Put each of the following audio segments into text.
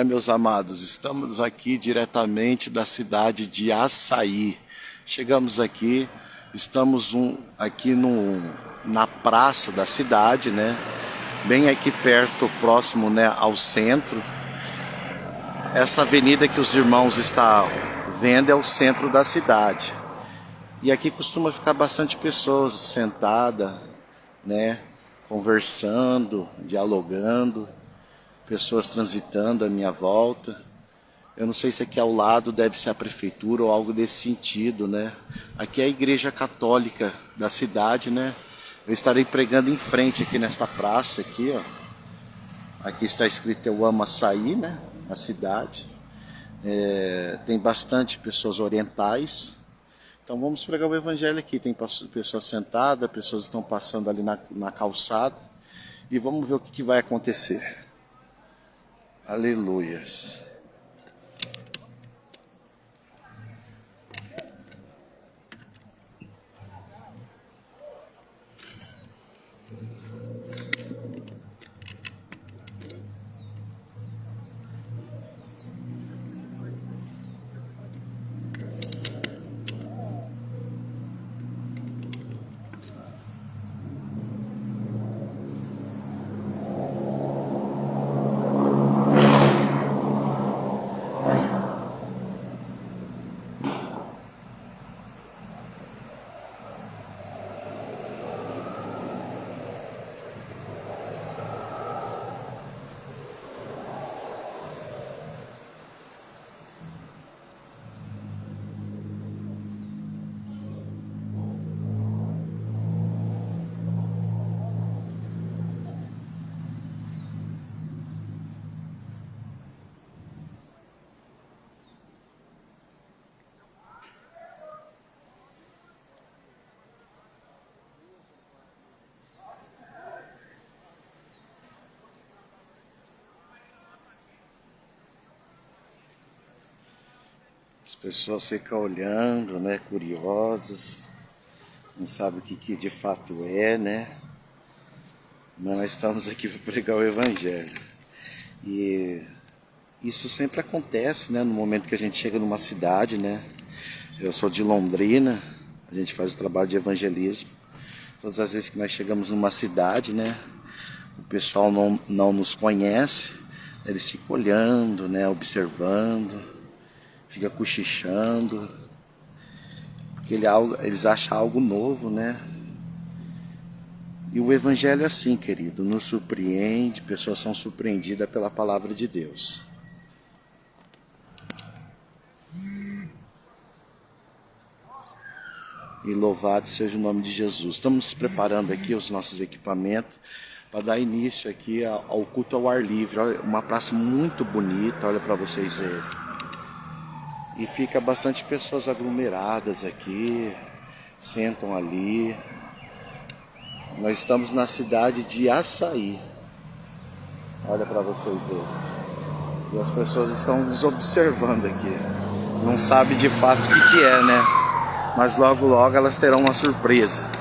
Meus amados, estamos aqui diretamente da cidade de Açaí. Chegamos aqui, estamos aqui na praça da cidade, né? Bem aqui perto, próximo, né, ao centro. Essa avenida que os irmãos estão vendo é o centro da cidade. E aqui costuma ficar bastante pessoas sentadas, né? Conversando, dialogando. Pessoas transitando à minha volta. Eu não sei se aqui ao lado deve ser a prefeitura ou algo desse sentido, né? Aqui é a igreja católica da cidade, né? Eu estarei pregando em frente aqui nesta praça aqui, ó. Aqui está escrito Eu Amo Açaí, né? A cidade. Tem bastante pessoas orientais. Então vamos pregar o evangelho aqui. Tem pessoas sentadas, pessoas estão passando ali na calçada. E vamos ver o que vai acontecer. Aleluias. As pessoas ficam olhando, né, curiosas, não sabem o que de fato é, né? Mas nós estamos aqui para pregar o evangelho. E isso sempre acontece, né, no momento que a gente chega numa cidade, né? Eu sou de Londrina, a gente faz o trabalho de evangelismo. Todas as vezes que nós chegamos numa cidade, né, o pessoal não nos conhece, eles ficam olhando, né, observando. Fica cochichando, porque eles acham algo novo, né? E o evangelho é assim, querido, nos surpreende, pessoas são surpreendidas pela palavra de Deus. E louvado seja o nome de Jesus. Estamos preparando aqui os nossos equipamentos para dar início aqui ao culto ao ar livre. Olha, uma praça muito bonita, olha para vocês verem. E fica bastante pessoas aglomeradas aqui, sentam ali. Nós estamos na cidade de Açaí. Olha para vocês verem. E as pessoas estão nos observando aqui. Não sabe de fato o que é, né? Mas logo logo elas terão uma surpresa.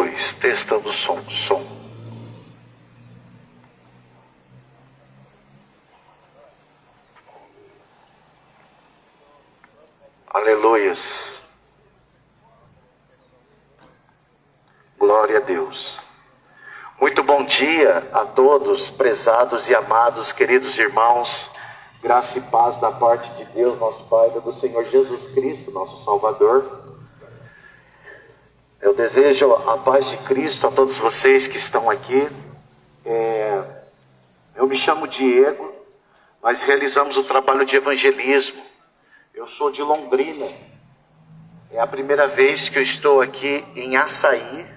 2, testando o som. Aleluias. Glória a Deus. Muito bom dia a todos, prezados e amados, queridos irmãos. Graça e paz da parte de Deus, nosso Pai, do Senhor Jesus Cristo, nosso Salvador. Eu desejo a paz de Cristo a todos vocês que estão aqui. Eu me chamo Diego, nós realizamos o trabalho de evangelismo. Eu sou de Londrina. É a primeira vez que eu estou aqui em Açaí.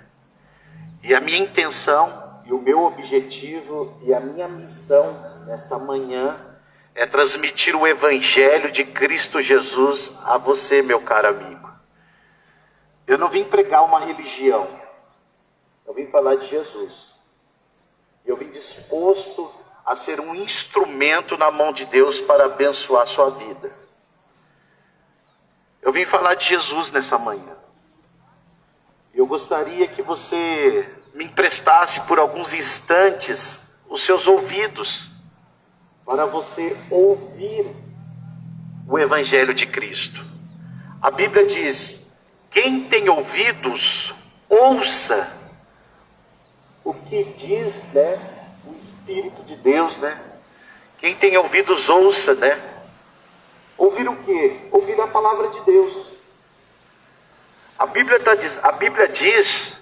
E a minha intenção, e o meu objetivo, e a minha missão nesta manhã é transmitir o Evangelho de Cristo Jesus a você, meu caro amigo. Eu não vim pregar uma religião, eu vim falar de Jesus. Eu vim disposto a ser um instrumento na mão de Deus para abençoar a sua vida. Eu vim falar de Jesus nessa manhã. Eu gostaria que você me emprestasse por alguns instantes os seus ouvidos, para você ouvir o Evangelho de Cristo. A Bíblia diz: quem tem ouvidos, ouça o que diz, o Espírito de Deus, Quem tem ouvidos, ouça, Ouvir o quê? Ouvir a palavra de Deus. A Bíblia diz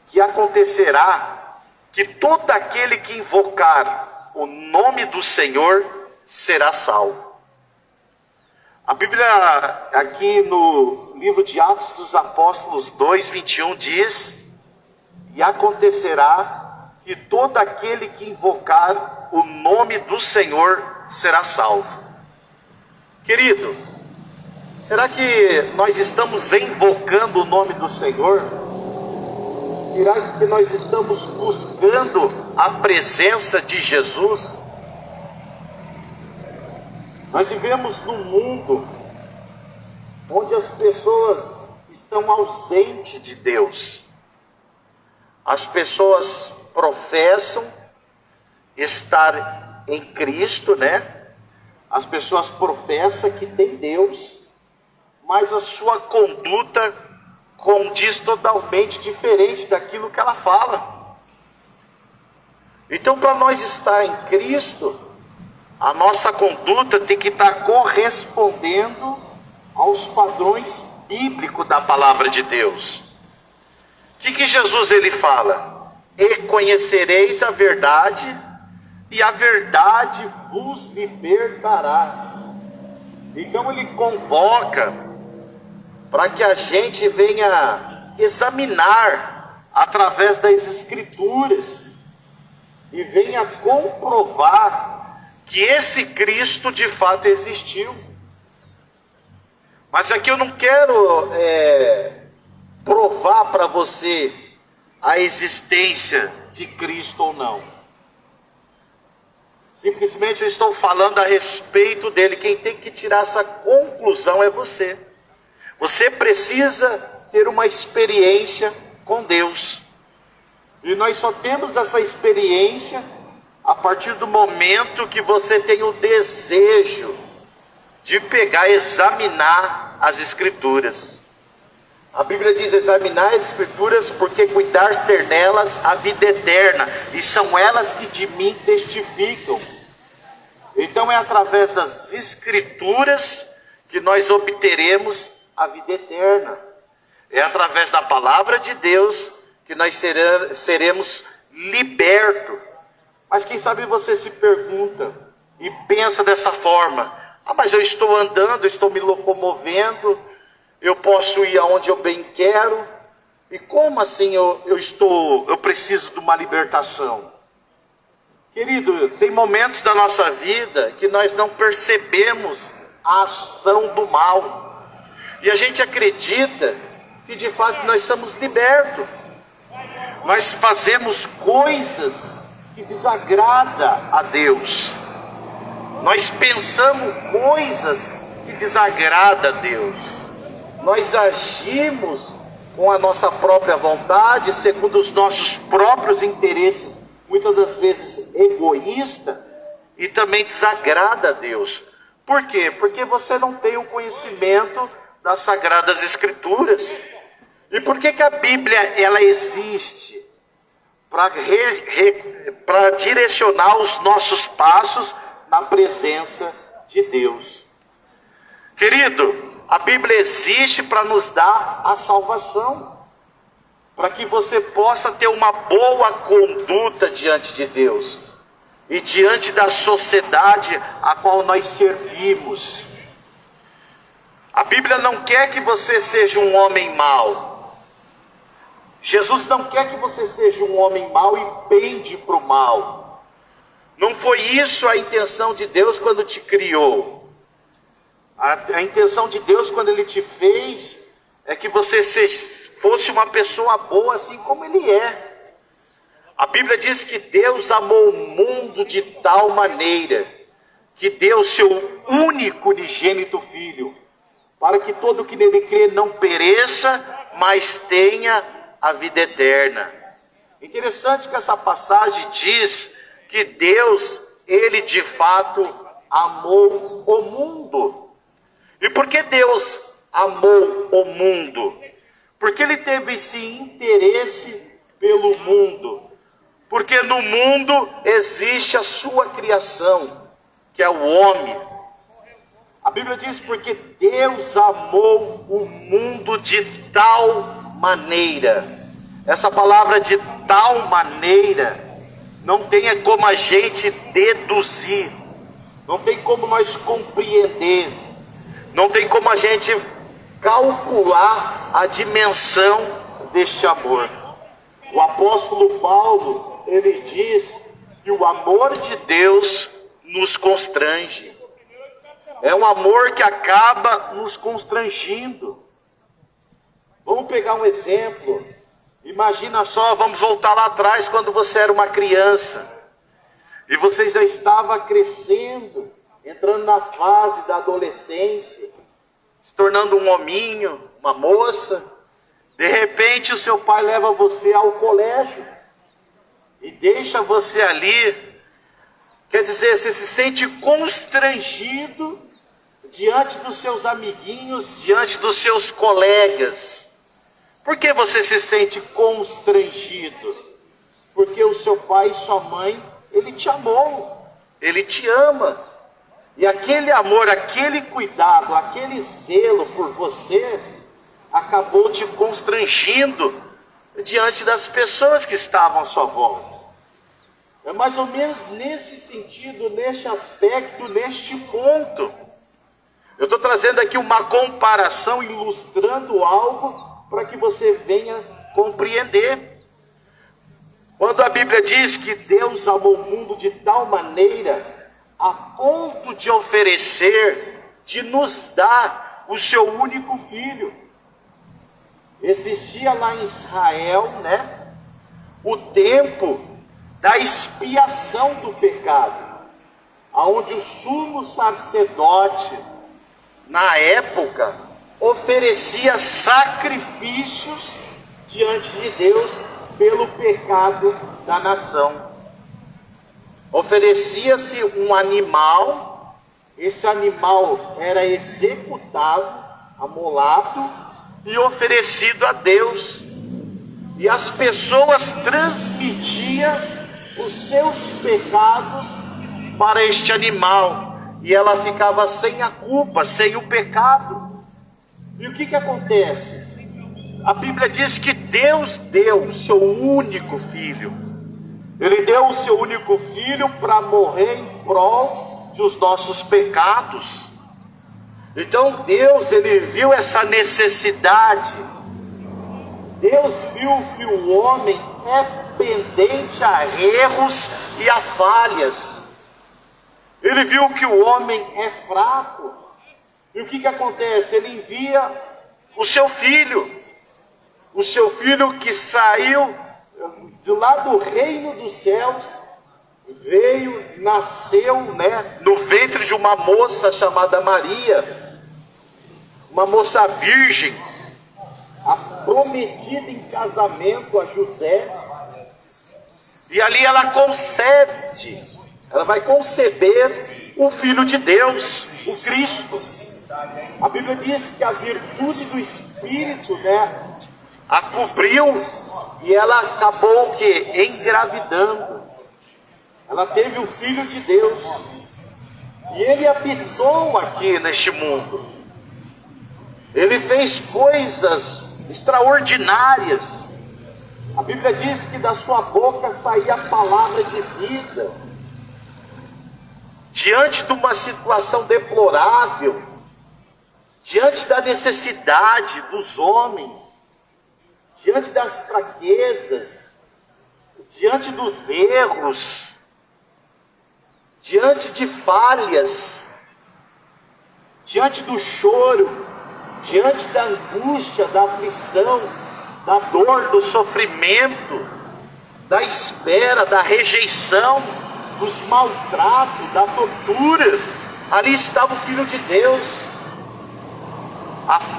que acontecerá que todo aquele que invocar o nome do Senhor será salvo. A Bíblia, aqui no livro de Atos dos Apóstolos 2:21 diz: e acontecerá que todo aquele que invocar o nome do Senhor será salvo. Querido, será que nós estamos invocando o nome do Senhor? Será que nós estamos buscando a presença de Jesus? Nós vivemos num mundo onde as pessoas estão ausentes de Deus. As pessoas professam estar em Cristo, As pessoas professam que tem Deus, mas a sua conduta condiz totalmente diferente daquilo que ela fala. Então, para nós estar em Cristo, a nossa conduta tem que estar correspondendo aos padrões bíblicos da palavra de Deus. O que Jesus ele fala? E conhecereis a verdade, e a verdade vos libertará. Então ele convoca para que a gente venha examinar através das Escrituras e venha comprovar que esse Cristo de fato existiu. Mas aqui eu não quero provar para você a existência de Cristo ou não. Simplesmente eu estou falando a respeito dele. Quem tem que tirar essa conclusão é você. Você precisa ter uma experiência com Deus. E nós só temos essa experiência a partir do momento que você tem o desejo de pegar e examinar as Escrituras. A Bíblia diz: examinar as Escrituras, porque cuidar ter nelas a vida eterna, e são elas que de mim testificam. Então é através das Escrituras que nós obteremos a vida eterna. É através da palavra de Deus que nós seremos libertos. Mas quem sabe você se pergunta e pensa dessa forma: mas eu estou andando, estou me locomovendo, eu posso ir aonde eu bem quero, e como assim eu preciso de uma libertação? Querido, tem momentos da nossa vida que nós não percebemos a ação do mal, e a gente acredita que de fato nós somos libertos. Nós fazemos coisas que desagradam a Deus. Nós pensamos coisas que desagradam a Deus. Nós agimos com a nossa própria vontade, segundo os nossos próprios interesses, muitas das vezes egoísta, e também desagrada a Deus. Por quê? Porque você não tem o conhecimento das Sagradas Escrituras. E por que a Bíblia ela existe? Para direcionar os nossos passos na presença de Deus. Querido, a Bíblia existe para nos dar a salvação, para que você possa ter uma boa conduta diante de Deus e diante da sociedade a qual nós servimos. A Bíblia não quer que você seja um homem mau. Jesus não quer que você seja um homem mau e pende para o mal. Não foi isso a intenção de Deus quando te criou. A intenção de Deus quando Ele te fez é que você fosse uma pessoa boa assim como Ele é. A Bíblia diz que Deus amou o mundo de tal maneira que deu seu único unigênito Filho, para que todo que nele crê não pereça, mas tenha a vida eterna. Interessante que essa passagem diz que Deus, Ele de fato amou o mundo. E por que Deus amou o mundo? Porque Ele teve esse interesse pelo mundo. Porque no mundo existe a sua criação, que é o homem. A Bíblia diz, porque Deus amou o mundo de tal maneira. Essa palavra de tal maneira, não tem como a gente deduzir, não tem como nós compreender, não tem como a gente calcular a dimensão deste amor. O apóstolo Paulo, ele diz que o amor de Deus nos constrange. É um amor que acaba nos constrangindo. Vamos pegar um exemplo. Imagina só, vamos voltar lá atrás quando você era uma criança. E você já estava crescendo, entrando na fase da adolescência, se tornando um hominho, uma moça. De repente o seu pai leva você ao colégio e deixa você ali. Quer dizer, você se sente constrangido diante dos seus amiguinhos, diante dos seus colegas. Por que você se sente constrangido? Porque o seu pai e sua mãe, ele te amou, ele te ama. E aquele amor, aquele cuidado, aquele zelo por você, acabou te constrangindo diante das pessoas que estavam à sua volta. É mais ou menos nesse sentido, neste aspecto, neste ponto. Eu estou trazendo aqui uma comparação, ilustrando algo para que você venha compreender. Quando a Bíblia diz que Deus amou o mundo de tal maneira, a ponto de oferecer, de nos dar o seu único filho. Existia lá em Israel, o tempo da expiação do pecado, aonde o sumo sacerdote, na época, oferecia sacrifícios diante de Deus pelo pecado da nação. Oferecia-se um animal, esse animal era executado, amolado e oferecido a Deus. E as pessoas transmitiam os seus pecados para este animal, e ela ficava sem a culpa, sem o pecado. E o que acontece? A Bíblia diz que Deus deu o seu único filho. Ele deu o seu único filho para morrer em prol dos nossos pecados. Então Deus, ele viu essa necessidade. Deus viu que o homem é pendente a erros e a falhas. Ele viu que o homem é fraco. E o que acontece? Ele envia o seu filho que saiu de lá do reino dos céus, veio, nasceu, no ventre de uma moça chamada Maria, uma moça virgem. prometida em casamento a José. E ali ela concebe, ela vai conceber o Filho de Deus, o Cristo. A Bíblia diz que a virtude do Espírito, a cobriu, e ela acabou o quê? Engravidando. Ela teve o Filho de Deus. E ele habitou aqui neste mundo. Ele fez coisas extraordinárias. A Bíblia diz que da sua boca saía a palavra de vida. Diante de uma situação deplorável, diante da necessidade dos homens, diante das fraquezas, diante dos erros, diante de falhas, diante do choro, diante da angústia, da aflição, da dor, do sofrimento, da espera, da rejeição, dos maltratos, da tortura, ali estava o Filho de Deus,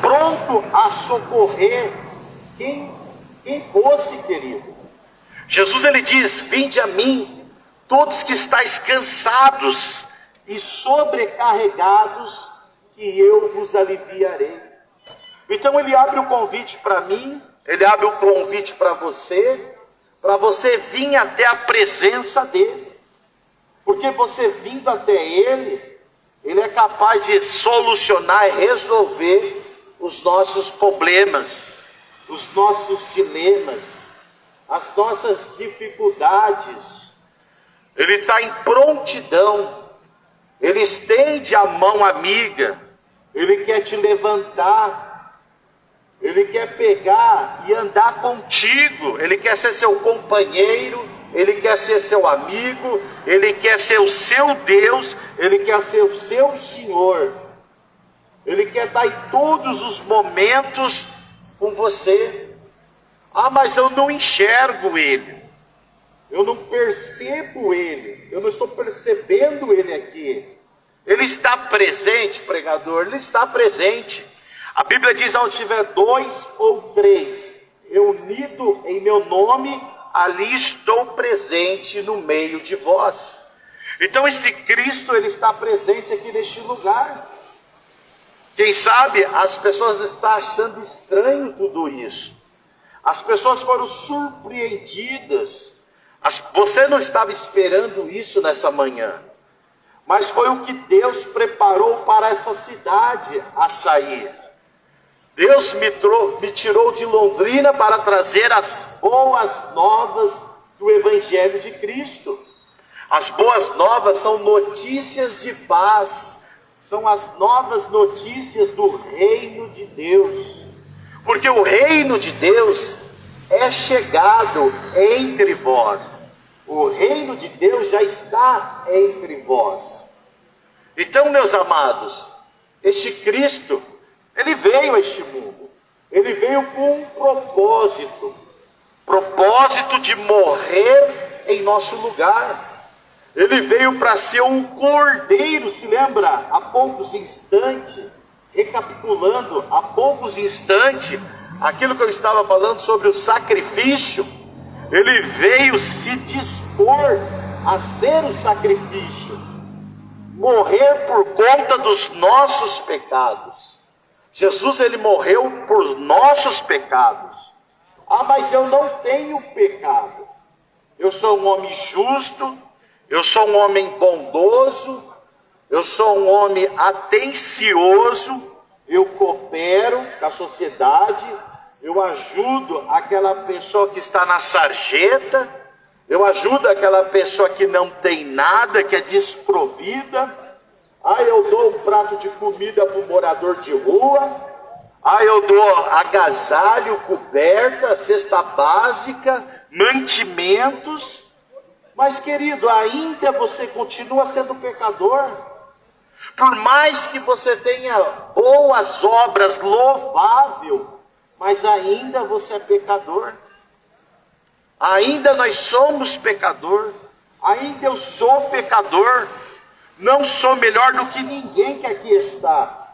pronto a socorrer quem fosse, querido. Jesus, ele diz: vinde a mim, todos que estáis cansados e sobrecarregados, que eu vos aliviarei. Então ele abre o convite para mim, ele abre o convite para você vir até a presença dele. Porque você vindo até ele, ele é capaz de solucionar e resolver os nossos problemas, os nossos dilemas, as nossas dificuldades. Ele está em prontidão, ele estende a mão amiga, ele quer te levantar, ele quer pegar e andar contigo, ele quer ser seu companheiro, ele quer ser seu amigo, ele quer ser o seu Deus, ele quer ser o seu Senhor, ele quer estar em todos os momentos com você. Mas eu não enxergo ele, eu não percebo ele, eu não estou percebendo ele aqui. Ele está presente, pregador, ele está presente. A Bíblia diz: onde tiver 2 ou 3 reunidos em meu nome, ali estou presente no meio de vós. Então este Cristo, ele está presente aqui neste lugar. Quem sabe as pessoas estão achando estranho tudo isso. As pessoas foram surpreendidas. Você não estava esperando isso nessa manhã, mas foi o que Deus preparou para essa cidade a sair. Deus me tirou de Londrina para trazer as boas novas do Evangelho de Cristo. As boas novas são notícias de paz, são as novas notícias do reino de Deus. Porque o reino de Deus é chegado entre vós. O reino de Deus já está entre vós. Então, meus amados, este Cristo, ele veio a este mundo. Ele veio com um propósito de morrer em nosso lugar. Ele veio para ser um cordeiro, se lembra? Há poucos instantes, recapitulando, há poucos instantes, aquilo que eu estava falando sobre o sacrifício. Ele veio se dispor a ser o sacrifício, morrer por conta dos nossos pecados. Jesus, ele morreu por nossos pecados. Mas eu não tenho pecado. Eu sou um homem justo, eu sou um homem bondoso, eu sou um homem atencioso, eu coopero com a sociedade, eu ajudo aquela pessoa que está na sarjeta, eu ajudo aquela pessoa que não tem nada, que é desprovida. Eu dou um prato de comida para o morador de rua. Eu dou agasalho, coberta, cesta básica, mantimentos. Mas, querido, ainda você continua sendo pecador. Por mais que você tenha boas obras, louvável, mas ainda você é pecador. Ainda nós somos pecador. Ainda eu sou pecador. Não sou melhor do que ninguém que aqui está.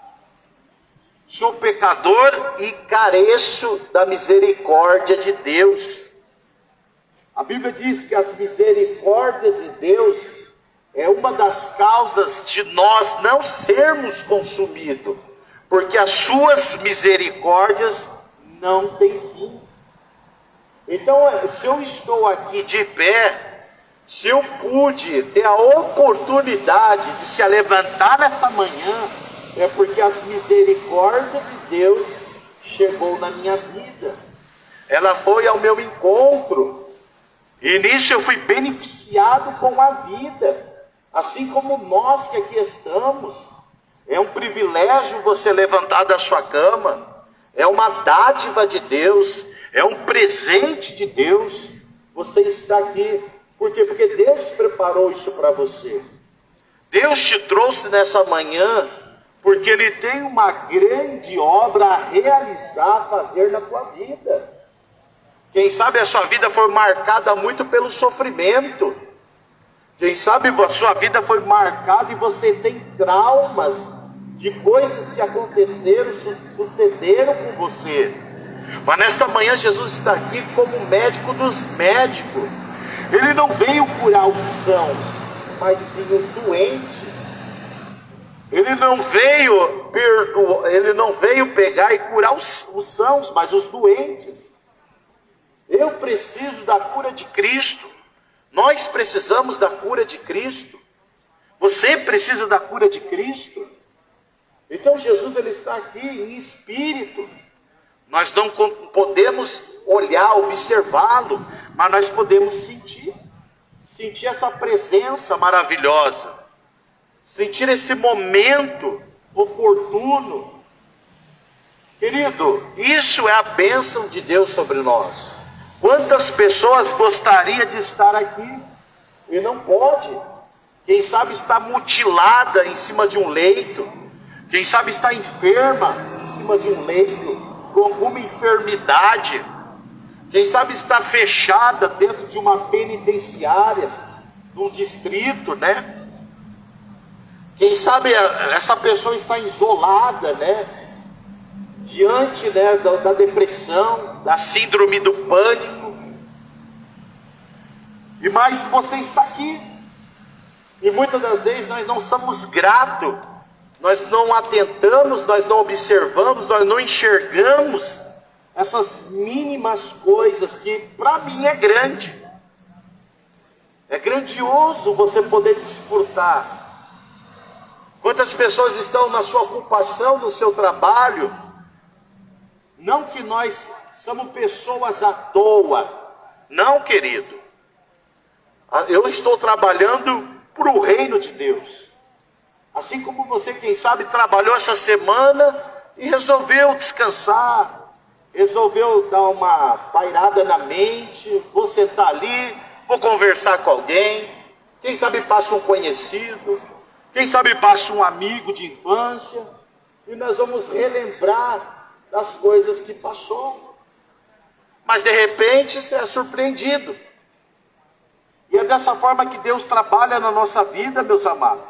Sou pecador e careço da misericórdia de Deus. A Bíblia diz que as misericórdias de Deus é uma das causas de nós não sermos consumidos, porque as suas misericórdias não têm fim. Então, se eu estou aqui de pé, se eu pude ter a oportunidade de se levantar nesta manhã, é porque as misericórdias de Deus chegou na minha vida. Ela foi ao meu encontro. E nisso eu fui beneficiado com a vida. Assim como nós que aqui estamos. É um privilégio você levantar da sua cama. É uma dádiva de Deus. É um presente de Deus. Você está aqui. Por quê? Porque Deus preparou isso para você. Deus te trouxe nessa manhã porque Ele tem uma grande obra a realizar, a fazer na tua vida. Quem sabe a sua vida foi marcada muito pelo sofrimento. Quem sabe a sua vida foi marcada e você tem traumas de coisas que aconteceram, sucederam com você. Mas nesta manhã Jesus está aqui como médico dos médicos. Ele não veio curar os sãos, mas sim os doentes. Ele não veio pegar e curar os sãos, mas os doentes. Eu preciso da cura de Cristo. Nós precisamos da cura de Cristo. Você precisa da cura de Cristo. Então Jesus ele está aqui em espírito. Nós não podemos olhar, observá-lo, mas nós podemos sentir essa presença maravilhosa. Sentir esse momento oportuno. Querido, isso é a bênção de Deus sobre nós. Quantas pessoas gostariam de estar aqui e não pode? Quem sabe está mutilada em cima de um leito. Quem sabe está enferma em cima de um leito, com alguma enfermidade. Quem sabe está fechada dentro de uma penitenciária, num distrito, né? Quem sabe essa pessoa está isolada, né? Diante, né, da depressão, da síndrome do pânico. E mais você está aqui. E muitas das vezes nós não somos gratos. Nós não atentamos, nós não observamos, nós não enxergamos essas mínimas coisas que para mim é grande. É grandioso você poder desfrutar. Quantas pessoas estão na sua ocupação, no seu trabalho? Não que nós somos pessoas à toa. Não, querido. Eu estou trabalhando para o reino de Deus. Assim como você, quem sabe, trabalhou essa semana e resolveu descansar. Resolveu dar uma pairada na mente. Vou sentar ali, vou conversar com alguém. Quem sabe passa um conhecido. Quem sabe passa um amigo de infância. E nós vamos relembrar das coisas que passou. Mas de repente você é surpreendido. E é dessa forma que Deus trabalha na nossa vida, meus amados.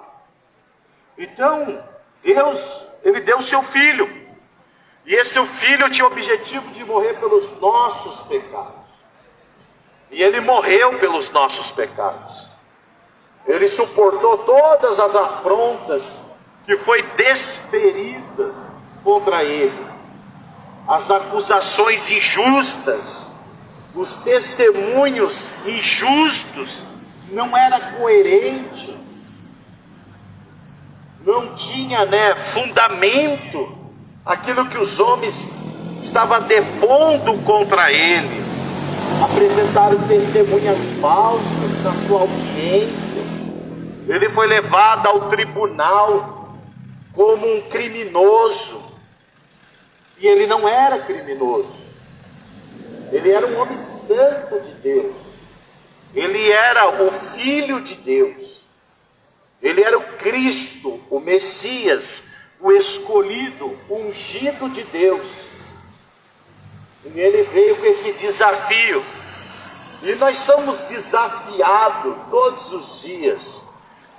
Então, Deus, Ele deu o seu Filho. E esse seu Filho tinha o objetivo de morrer pelos nossos pecados. E Ele morreu pelos nossos pecados. Ele suportou todas as afrontas que foi desferida contra Ele. As acusações injustas, os testemunhos injustos, não era coerente, não tinha, né, fundamento, aquilo que os homens estavam depondo contra ele, apresentaram testemunhas falsas na sua audiência, ele foi levado ao tribunal como um criminoso, e ele não era criminoso. Ele era um homem santo de Deus. Ele era o Filho de Deus. Ele era o Cristo, o Messias, o escolhido, o ungido de Deus. E ele veio com esse desafio. E nós somos desafiados todos os dias.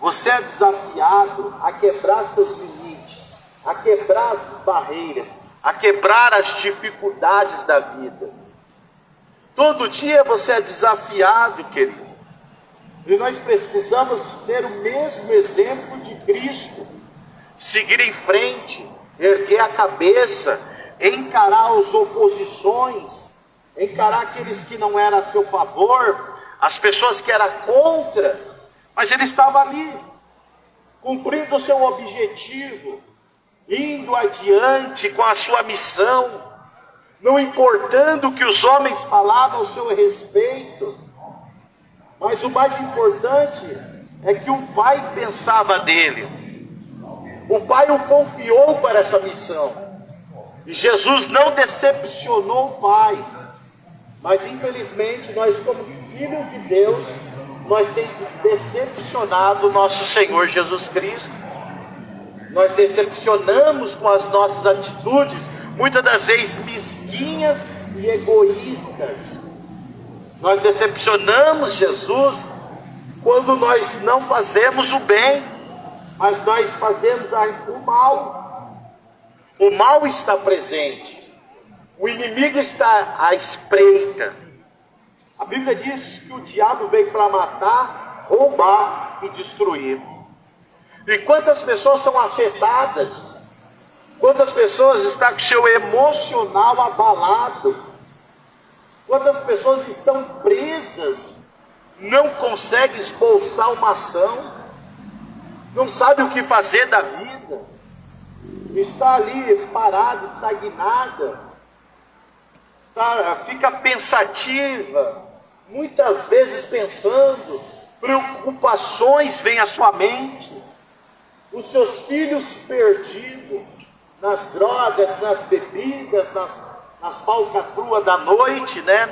Você é desafiado a quebrar seus limites. a quebrar as barreiras, a quebrar as dificuldades da vida. Todo dia você é desafiado, querido. E nós precisamos ter o mesmo exemplo de Cristo. Seguir em frente, erguer a cabeça, encarar as oposições, encarar aqueles que não eram a seu favor, as pessoas que eram contra, mas ele estava ali, cumprindo o seu objetivo, indo adiante com a sua missão, não importando o que os homens falavam ao seu respeito, mas o mais importante é que o Pai pensava dele, o Pai o confiou para essa missão, e Jesus não decepcionou o Pai, mas infelizmente nós, como filhos de Deus, nós temos decepcionado o nosso Senhor Jesus Cristo. Nós decepcionamos com as nossas atitudes, muitas das vezes mesquinhas e egoístas. Nós decepcionamos Jesus quando nós não fazemos o bem, mas nós fazemos o mal. O mal está presente, o inimigo está à espreita. A Bíblia diz que o diabo veio para matar, roubar e destruir. E quantas pessoas são afetadas? Quantas pessoas estão com seu emocional abalado? Quantas pessoas estão presas? Não conseguem esboçar uma ação? Não sabe o que fazer da vida? Está ali parada, estagnada, fica pensativa, muitas vezes pensando, preocupações vêm à sua mente, os seus filhos perdidos nas drogas, nas bebidas, nas falcatruas da noite, né?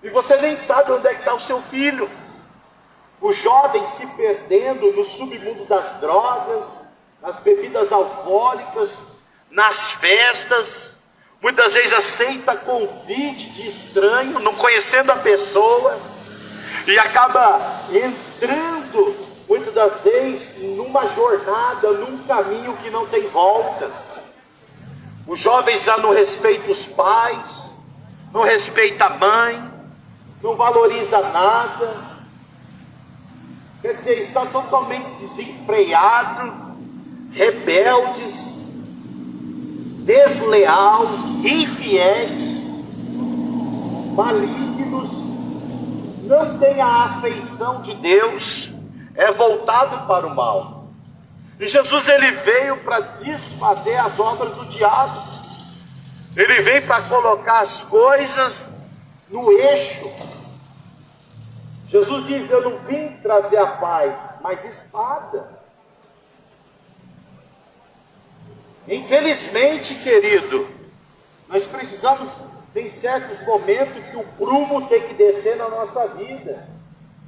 E você nem sabe onde é que está o seu filho. O jovem se perdendo no submundo das drogas, nas bebidas alcoólicas, nas festas, muitas vezes aceita convite de estranho, não conhecendo a pessoa, e acaba entrando, muitas das vezes, numa jornada, num caminho que não tem volta. Os jovens já não respeitam os pais, não respeitam a mãe, não valoriza nada. Quer dizer, estão totalmente desenfreados, rebeldes, desleal, infiéis, malignos, não tem a afeição de Deus, é voltado para o mal. E Jesus, ele veio para desfazer as obras do diabo, ele veio para colocar as coisas no eixo. Jesus diz: eu não vim trazer a paz, mas espada. Infelizmente, querido, nós precisamos, tem certos momentos que o prumo tem que descer na nossa vida,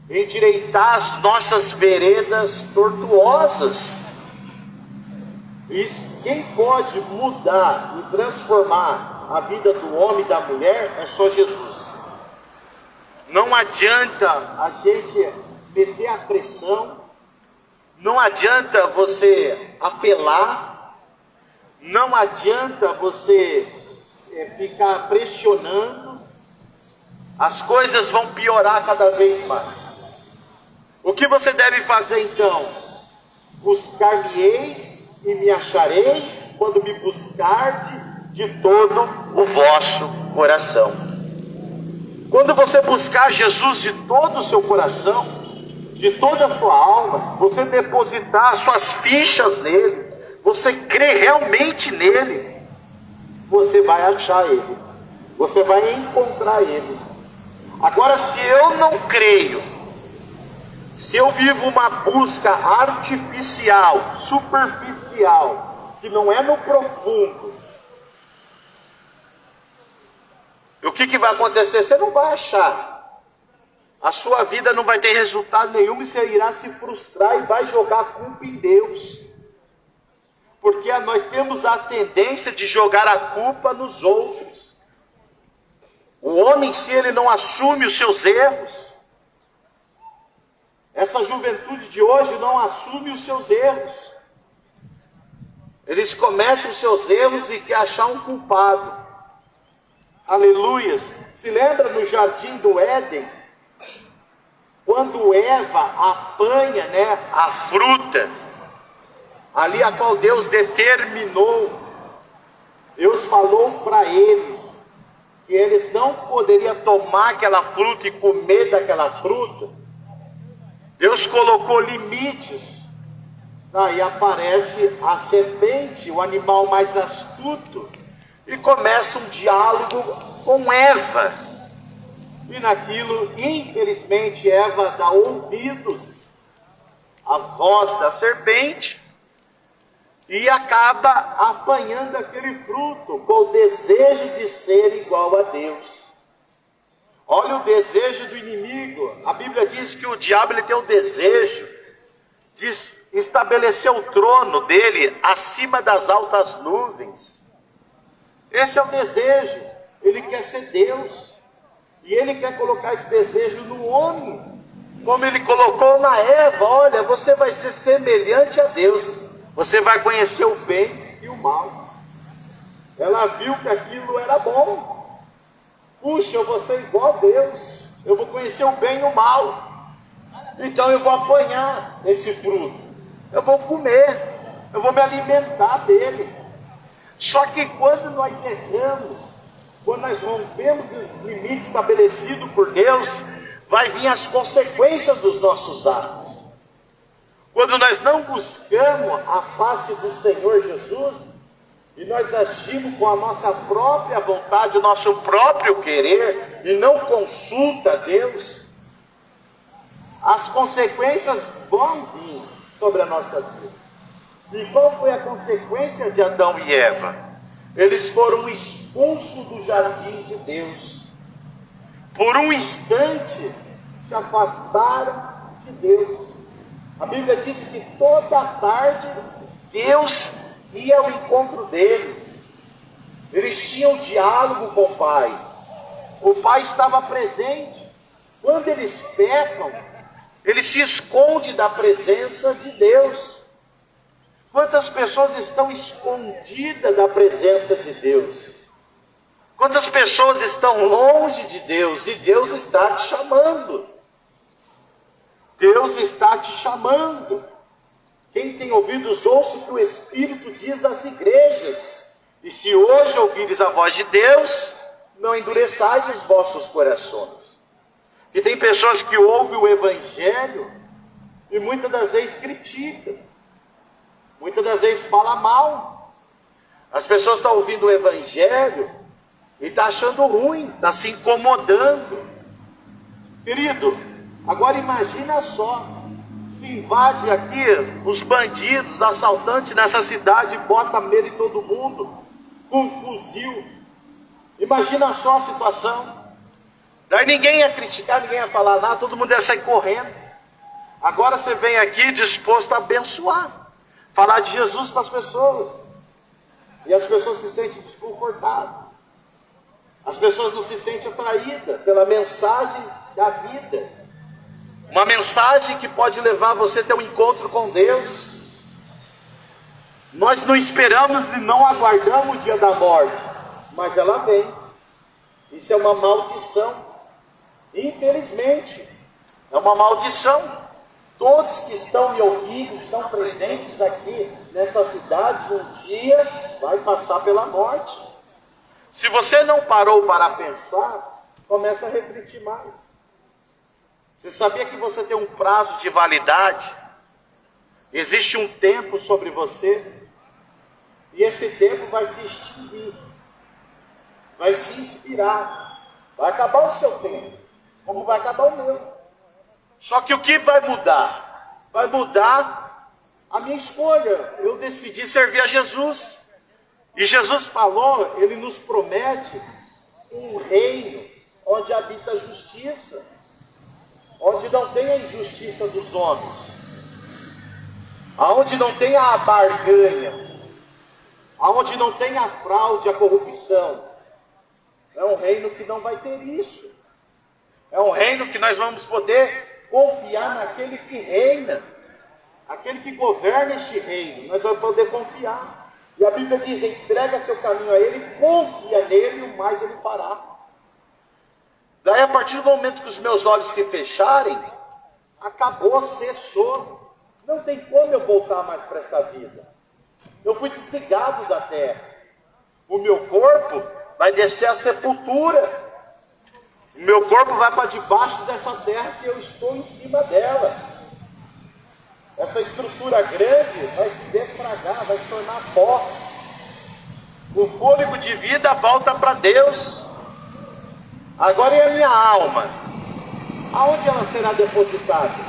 endireitar as nossas veredas tortuosas. E quem pode mudar e transformar a vida do homem e da mulher é só Jesus. Não adianta a gente meter a pressão, não adianta você apelar, não adianta você ficar pressionando, as coisas vão piorar cada vez mais. O que você deve fazer então? Buscar-me-eis e me achareis quando me buscardes de todo o vosso coração. Quando você buscar Jesus de todo o seu coração, de toda a sua alma, você depositar suas fichas nele, você crer realmente nele, você vai achar ele, você vai encontrar ele. Agora, se eu não creio, se eu vivo uma busca artificial, superficial, que não é no profundo, o que vai acontecer? Você não vai achar. A sua vida não vai ter resultado nenhum e você irá se frustrar e vai jogar a culpa em Deus. Porque nós temos a tendência de jogar a culpa nos outros. O homem, se ele não assume os seus erros, essa juventude de hoje não assume os seus erros. Eles cometem os seus erros e querem achar um culpado. Aleluias. Se lembra no jardim do Éden? Quando Eva apanha, a fruta, ali a qual Deus determinou, Deus falou para eles que eles não poderiam tomar aquela fruta e comer daquela fruta. Deus colocou limites. Aí aparece a serpente, o animal mais astuto, e começa um diálogo com Eva. E naquilo, infelizmente, Eva dá ouvidos à voz da serpente e acaba apanhando aquele fruto com o desejo de ser igual a Deus. Olha o desejo do inimigo. A Bíblia diz que o diabo ele tem o desejo de estabelecer o trono dele acima das altas nuvens. Esse é o desejo. Ele quer ser Deus. E ele quer colocar esse desejo no homem, como ele colocou na Eva. Olha, você vai ser semelhante a Deus. Você vai conhecer o bem e o mal. Ela viu que aquilo era bom. Puxa, eu vou ser igual a Deus. Eu vou conhecer o bem e o mal. Então eu vou apanhar esse fruto. Eu vou comer. Eu vou me alimentar dele. Só que quando nós erramos, quando nós rompemos os limites estabelecidos por Deus, vai vir as consequências dos nossos atos. Quando nós não buscamos a face do Senhor Jesus, e nós agimos com a nossa própria vontade, o nosso próprio querer, e não consulta a Deus, as consequências vão vir sobre a nossa vida. E qual foi a consequência de Adão e Eva? Eles foram expulsos do jardim de Deus. Por um instante, se afastaram de Deus. A Bíblia diz que toda tarde, Deus ia ao encontro deles. Eles tinham diálogo com o Pai. O Pai estava presente. Quando eles pecam, eles se escondem da presença de Deus. Quantas pessoas estão escondidas da presença de Deus? Quantas pessoas estão longe de Deus e Deus está te chamando? Deus está te chamando. Quem tem ouvidos, ouça o que o Espírito diz às igrejas. E se hoje ouvires a voz de Deus, não endureçais os vossos corações. E tem pessoas que ouvem o Evangelho e muitas das vezes criticam. Muitas das vezes fala mal. As pessoas estão ouvindo o Evangelho e estão achando ruim, está se incomodando. Querido, agora imagina só, se invade aqui os bandidos, assaltantes nessa cidade, bota medo em todo mundo, com um fuzil. Imagina só a situação. Daí ninguém ia criticar, ninguém ia falar nada, todo mundo ia sair correndo. Agora você vem aqui disposto a abençoar, falar de Jesus para as pessoas, e as pessoas se sentem desconfortadas, as pessoas não se sentem atraídas pela mensagem da vida, uma mensagem que pode levar você a ter um encontro com Deus. Nós não esperamos e não aguardamos o dia da morte, mas ela vem. Isso é uma maldição, infelizmente, é uma maldição. Todos que estão me ouvindo, estão presentes aqui nessa cidade, um dia vai passar pela morte. Se você não parou para pensar, começa a refletir mais. Você sabia que você tem um prazo de validade? Existe um tempo sobre você, e esse tempo vai se extinguir, vai se expirar, vai acabar o seu tempo, como vai acabar o meu. Só que o que vai mudar? Vai mudar a minha escolha. Eu decidi servir a Jesus. E Jesus falou, Ele nos promete um reino onde habita a justiça, onde não tem a injustiça dos homens, aonde não tem a barganha, aonde não tem a fraude, a corrupção. É um reino que não vai ter isso. É um reino que nós vamos poder confiar naquele que reina, aquele que governa este reino. Nós vamos poder confiar. E a Bíblia diz, entrega seu caminho a Ele, confia nele, o mais Ele fará. Daí, a partir do momento que os meus olhos se fecharem, acabou, cessou. Não tem como eu voltar mais para essa vida. Eu fui desligado da terra. O meu corpo vai descer à sepultura. O meu corpo vai para debaixo dessa terra que eu estou em cima dela. Essa estrutura grande vai se defragar, vai se tornar pó. O fôlego de vida volta para Deus. Agora e a minha alma? Aonde ela será depositada?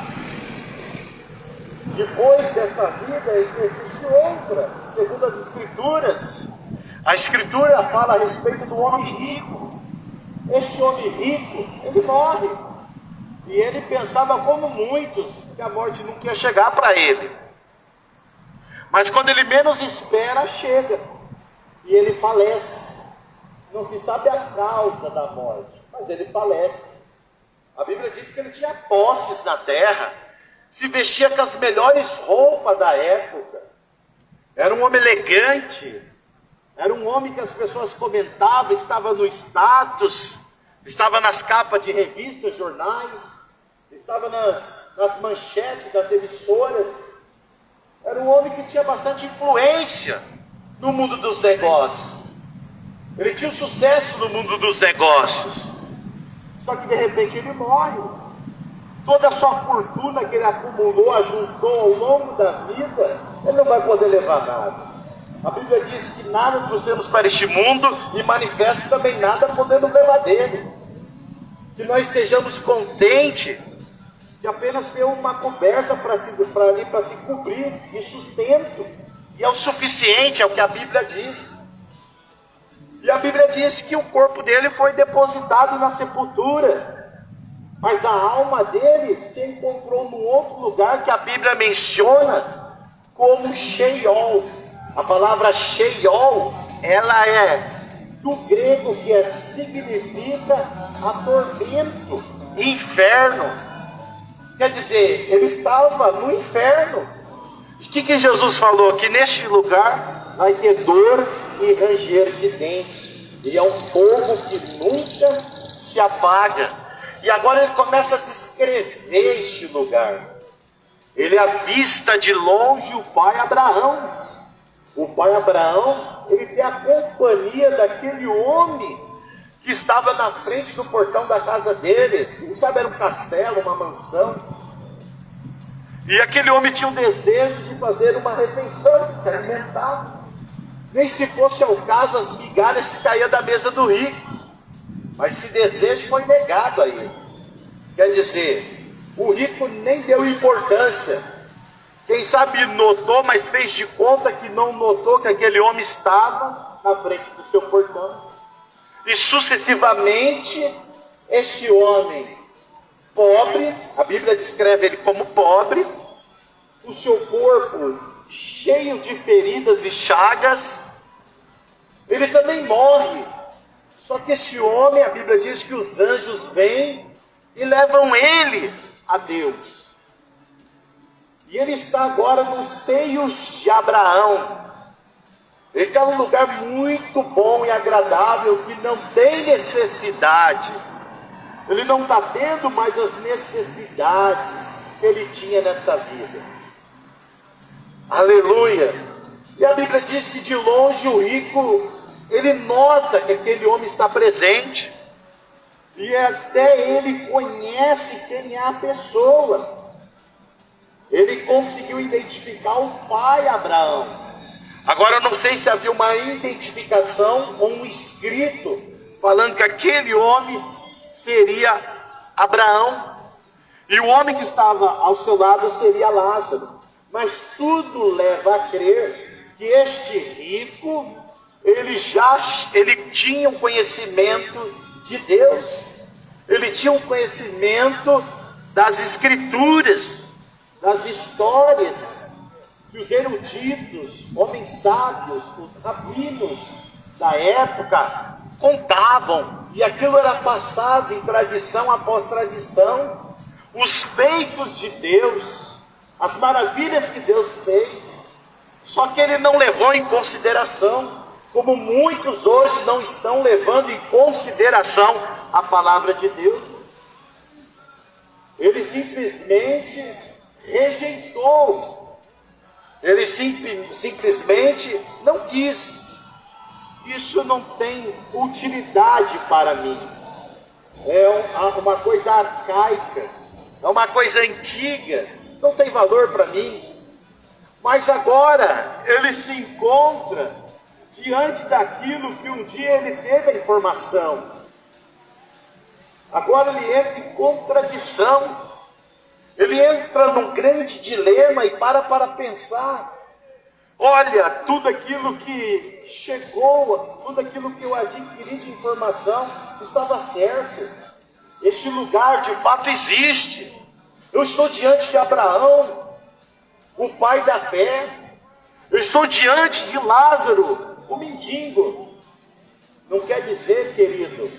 Depois dessa vida existe outra, segundo as Escrituras. A Escritura fala a respeito do homem rico. Este homem rico, ele morre. E ele pensava, como muitos, que a morte nunca ia chegar para ele. Mas quando ele menos espera, chega. E ele falece. Não se sabe a causa da morte, mas ele falece. A Bíblia diz que ele tinha posses na terra, se vestia com as melhores roupas da época. Era um homem elegante. Era um homem que as pessoas comentavam, estava no status, estava nas capas de revistas, jornais, estava nas manchetes das emissoras. Era um homem que tinha bastante influência no mundo dos negócios. Ele tinha sucesso no mundo dos negócios. Só que de repente ele morre. Toda a sua fortuna que ele acumulou, ajuntou ao longo da vida, ele não vai poder levar nada. A Bíblia diz que nada trouxemos para este mundo e manifesta também nada podemos levar dele. Que nós estejamos contentes de apenas ter uma coberta para se cobrir e sustento. E é o suficiente, é o que a Bíblia diz. E a Bíblia diz que o corpo dele foi depositado na sepultura. Mas a alma dele se encontrou num outro lugar que a Bíblia menciona como Sheol. A palavra Sheol, ela é do grego que significa atormento, inferno. Quer dizer, ele estava no inferno. O que Jesus falou? Que neste lugar vai ter dor e ranger de dentes. E é um fogo que nunca se apaga. E agora ele começa a descrever este lugar. Ele avista de longe o pai Abraão. O pai Abraão, ele tem a companhia daquele homem que estava na frente do portão da casa dele. Ele sabe, era um castelo, uma mansão. E aquele homem tinha um desejo de fazer uma refeição, de se alimentar. Nem se fosse ao caso as migalhas que caíam da mesa do rico. Mas esse desejo foi negado a ele. Quer dizer, o rico nem deu importância. Quem sabe notou, mas fez de conta que não notou que aquele homem estava na frente do seu portão. E sucessivamente, este homem pobre, a Bíblia descreve ele como pobre, o seu corpo cheio de feridas e chagas, ele também morre. Só que este homem, a Bíblia diz que os anjos vêm e levam ele a Deus. E ele está agora nos seios de Abraão. Ele está num lugar muito bom e agradável, que não tem necessidade. Ele não está tendo mais as necessidades que ele tinha nesta vida. Aleluia! E a Bíblia diz que de longe o rico, ele nota que aquele homem está presente. E até ele conhece quem é a pessoa. Ele conseguiu identificar o pai Abraão. Agora eu não sei se havia uma identificação ou um escrito falando que aquele homem seria Abraão. E o homem que estava ao seu lado seria Lázaro. Mas tudo leva a crer que este rico, ele tinha um conhecimento de Deus. Ele tinha um conhecimento das Escrituras, das histórias que os eruditos, homens sábios, os rabinos da época contavam, e aquilo era passado em tradição após tradição. Os feitos de Deus, as maravilhas que Deus fez, Só que ele não levou em consideração, como muitos hoje não estão levando em consideração a palavra de Deus. Ele simplesmente rejeitou. Ele simplesmente não quis. Isso não tem utilidade para mim. É uma coisa arcaica, é uma coisa antiga, não tem valor para mim. Mas agora ele se encontra diante daquilo que um dia ele teve a informação. Agora ele entra em contradição. Ele entra num grande dilema e para pensar. Olha, tudo aquilo que chegou, tudo aquilo que eu adquiri de informação estava certo. Este lugar de fato existe. Eu estou diante de Abraão, o pai da fé. Eu estou diante de Lázaro, o mendigo. Não quer dizer, querido,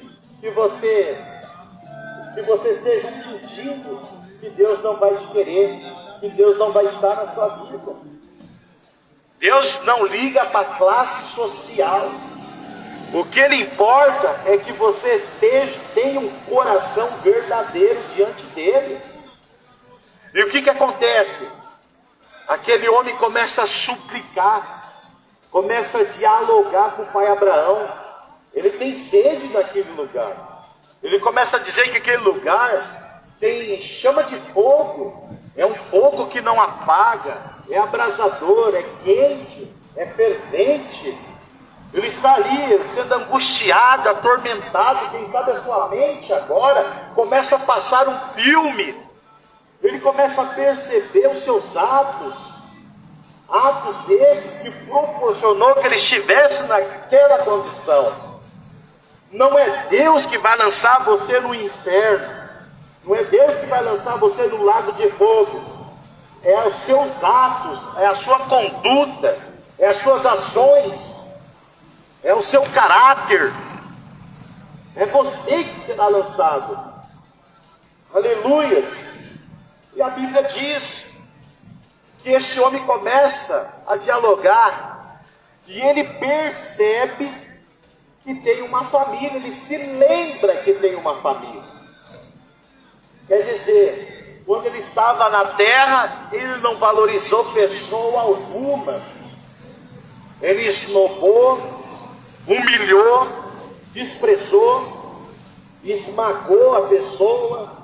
que você seja um mendigo, que Deus não vai te querer, que Deus não vai estar na sua vida. Deus não liga para a classe social. O que lhe importa é que você tenha um coração verdadeiro diante dele. E o que acontece? Aquele homem começa a suplicar, começa a dialogar com o pai Abraão. Ele tem sede naquele lugar. Ele começa a dizer que aquele lugar tem chama de fogo. É um fogo que não apaga, é abrasador, é quente, é fervente. Ele está ali sendo angustiado, atormentado. Quem sabe a sua mente agora começa a passar um filme. Ele começa a perceber os seus atos esses que proporcionou que ele estivesse naquela condição. Não é Deus que vai lançar você no inferno. Não é Deus que vai lançar você no lago de fogo. É os seus atos, é a sua conduta, é as suas ações, é o seu caráter. É você que será lançado. Aleluia. E a Bíblia diz que este homem começa a dialogar e ele percebe que tem uma família, ele se lembra que tem uma família. Quer dizer, quando ele estava na terra, ele não valorizou pessoa alguma. Ele esnobou, humilhou, desprezou, esmagou a pessoa,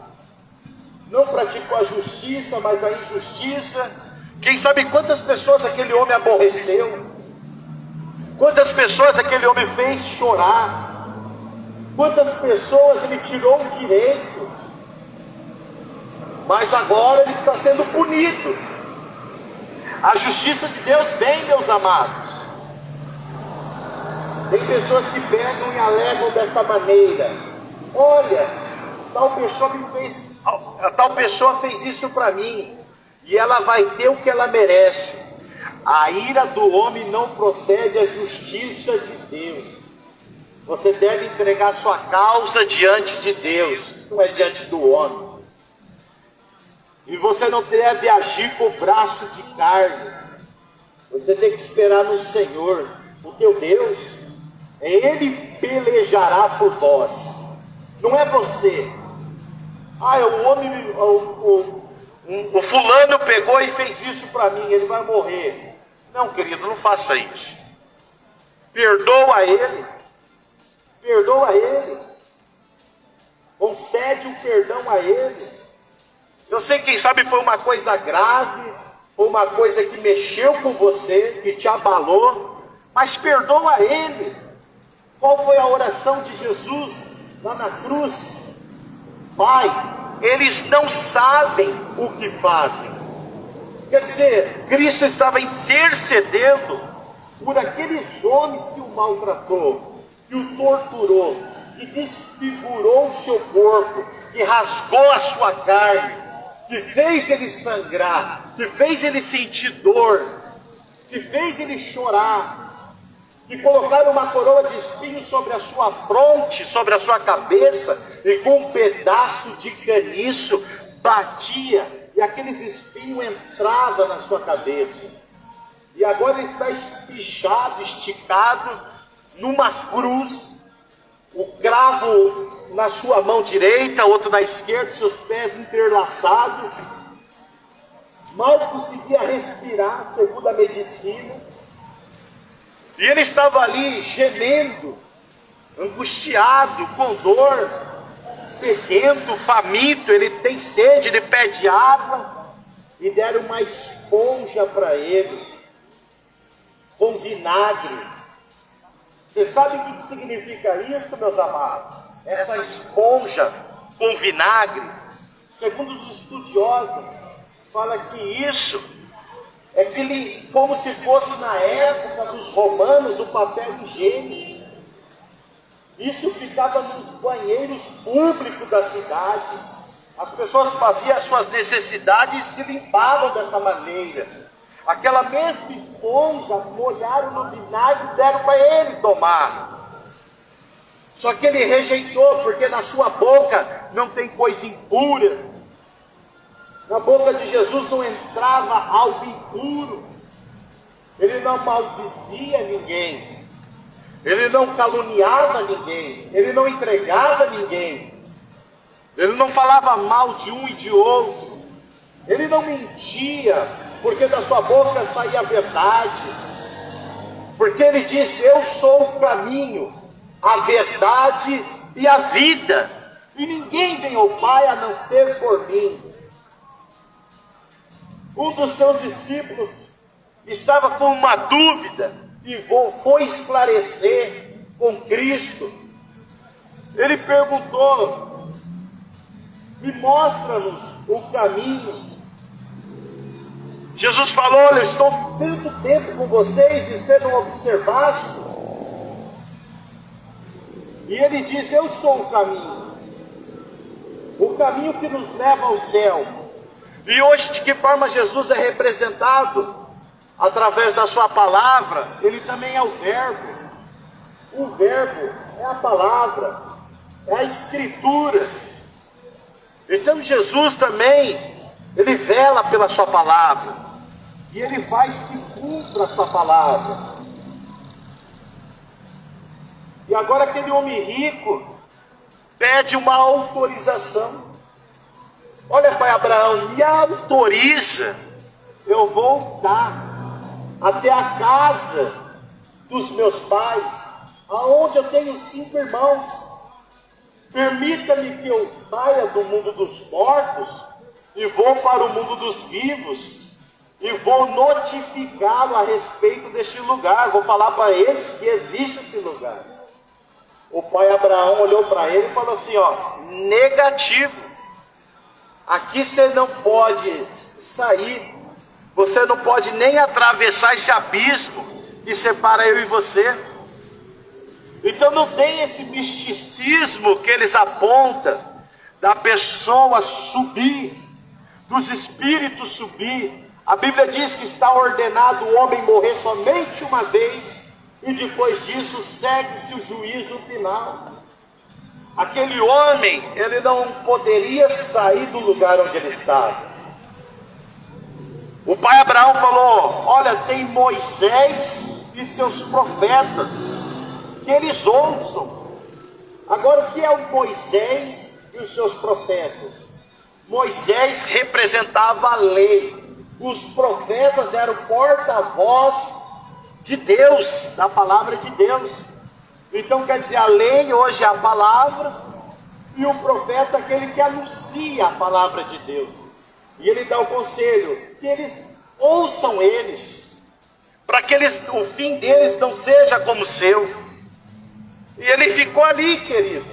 não praticou a justiça, mas a injustiça. Quem sabe quantas pessoas aquele homem aborreceu, quantas pessoas aquele homem fez chorar, quantas pessoas ele tirou o direito. Mas agora ele está sendo punido. A justiça de Deus vem, meus amados. Tem pessoas que pegam e alegam desta maneira: olha, tal pessoa fez isso para mim, e ela vai ter o que ela merece. A ira do homem não procede à justiça de Deus. Você deve entregar sua causa diante de Deus, não é diante do homem. E você não deve agir com o braço de carne. Você tem que esperar no Senhor, o teu Deus. Ele pelejará por vós, não é você. O fulano pegou e fez isso para mim, ele vai morrer. Não, querido, não faça isso. Perdoa ele. Perdoa ele. Concede o perdão a ele. Eu sei, quem sabe foi uma coisa grave, foi uma coisa que mexeu com você, que te abalou, mas perdoa ele. Qual foi a oração de Jesus lá na cruz? Pai, eles não sabem o que fazem. Quer dizer, Cristo estava intercedendo por aqueles homens que o maltratou, que o torturou, que desfigurou o seu corpo, que rasgou a sua carne, que fez ele sangrar, que fez ele sentir dor, que fez ele chorar, que colocaram uma coroa de espinhos sobre a sua fronte, sobre a sua cabeça, e com um pedaço de caniço batia, e aqueles espinhos entravam na sua cabeça. E agora ele está espichado, esticado, numa cruz, o cravo na sua mão direita, outro na esquerda, seus pés entrelaçados. Mal conseguia respirar, segundo a medicina. E ele estava ali gemendo, angustiado, com dor, sedento, faminto. Ele tem sede, ele pede água. E deram uma esponja para ele, com vinagre. Você sabe o que significa isso, meus amados? Essa esponja com vinagre, segundo os estudiosos, fala que isso é que como se fosse na época dos romanos o papel higiênico. Isso ficava nos banheiros públicos da cidade. As pessoas faziam as suas necessidades e se limpavam dessa maneira. Aquela mesma esponja molharam no vinagre e deram para ele tomar. Só que ele rejeitou, porque na sua boca não tem coisa impura. Na boca de Jesus não entrava algo impuro. Ele não maldizia ninguém. Ele não caluniava ninguém. Ele não entregava ninguém. Ele não falava mal de um e de outro. Ele não mentia, porque da sua boca saía a verdade. Porque ele disse: eu sou o caminho, a verdade e a vida. E ninguém vem ao Pai a não ser por mim. Um dos seus discípulos estava com uma dúvida e foi esclarecer com Cristo. Ele perguntou: me mostra-nos o caminho. Jesus falou: olha, eu estou tanto tempo com vocês e você não observaste. E ele diz: eu sou o caminho que nos leva ao céu. E hoje, de que forma Jesus é representado? Através da sua palavra. Ele também é o verbo. O verbo é a palavra, é a escritura. Então Jesus também, ele vela pela sua palavra, e ele faz que cumpra a sua palavra. E agora aquele homem rico pede uma autorização. Olha, pai Abraão, me autoriza eu voltar até a casa dos meus pais, aonde eu tenho 5 irmãos. Permita-me que eu saia do mundo dos mortos e vou para o mundo dos vivos, e vou notificá-lo a respeito deste lugar. Vou falar para eles que existe esse lugar. O pai Abraão olhou para ele e falou assim: ó, negativo. Aqui você não pode sair, você não pode nem atravessar esse abismo que separa eu e você. Então não tem esse misticismo que eles apontam, da pessoa subir, dos espíritos subir. A Bíblia diz que está ordenado o homem morrer somente uma vez, e depois disso segue-se o juízo final. Aquele homem, ele não poderia sair do lugar onde ele estava. O pai Abraão falou: olha, tem Moisés e seus profetas, que eles ouçam. Agora, o que é o Moisés e os seus profetas? Moisés representava a lei. Os profetas eram porta-voz de Deus, da palavra de Deus. Então quer dizer, a lei hoje é a palavra, e o profeta é aquele que anuncia a palavra de Deus. E ele dá o conselho, que eles ouçam eles, para que o fim deles não seja como o seu. E ele ficou ali, querido.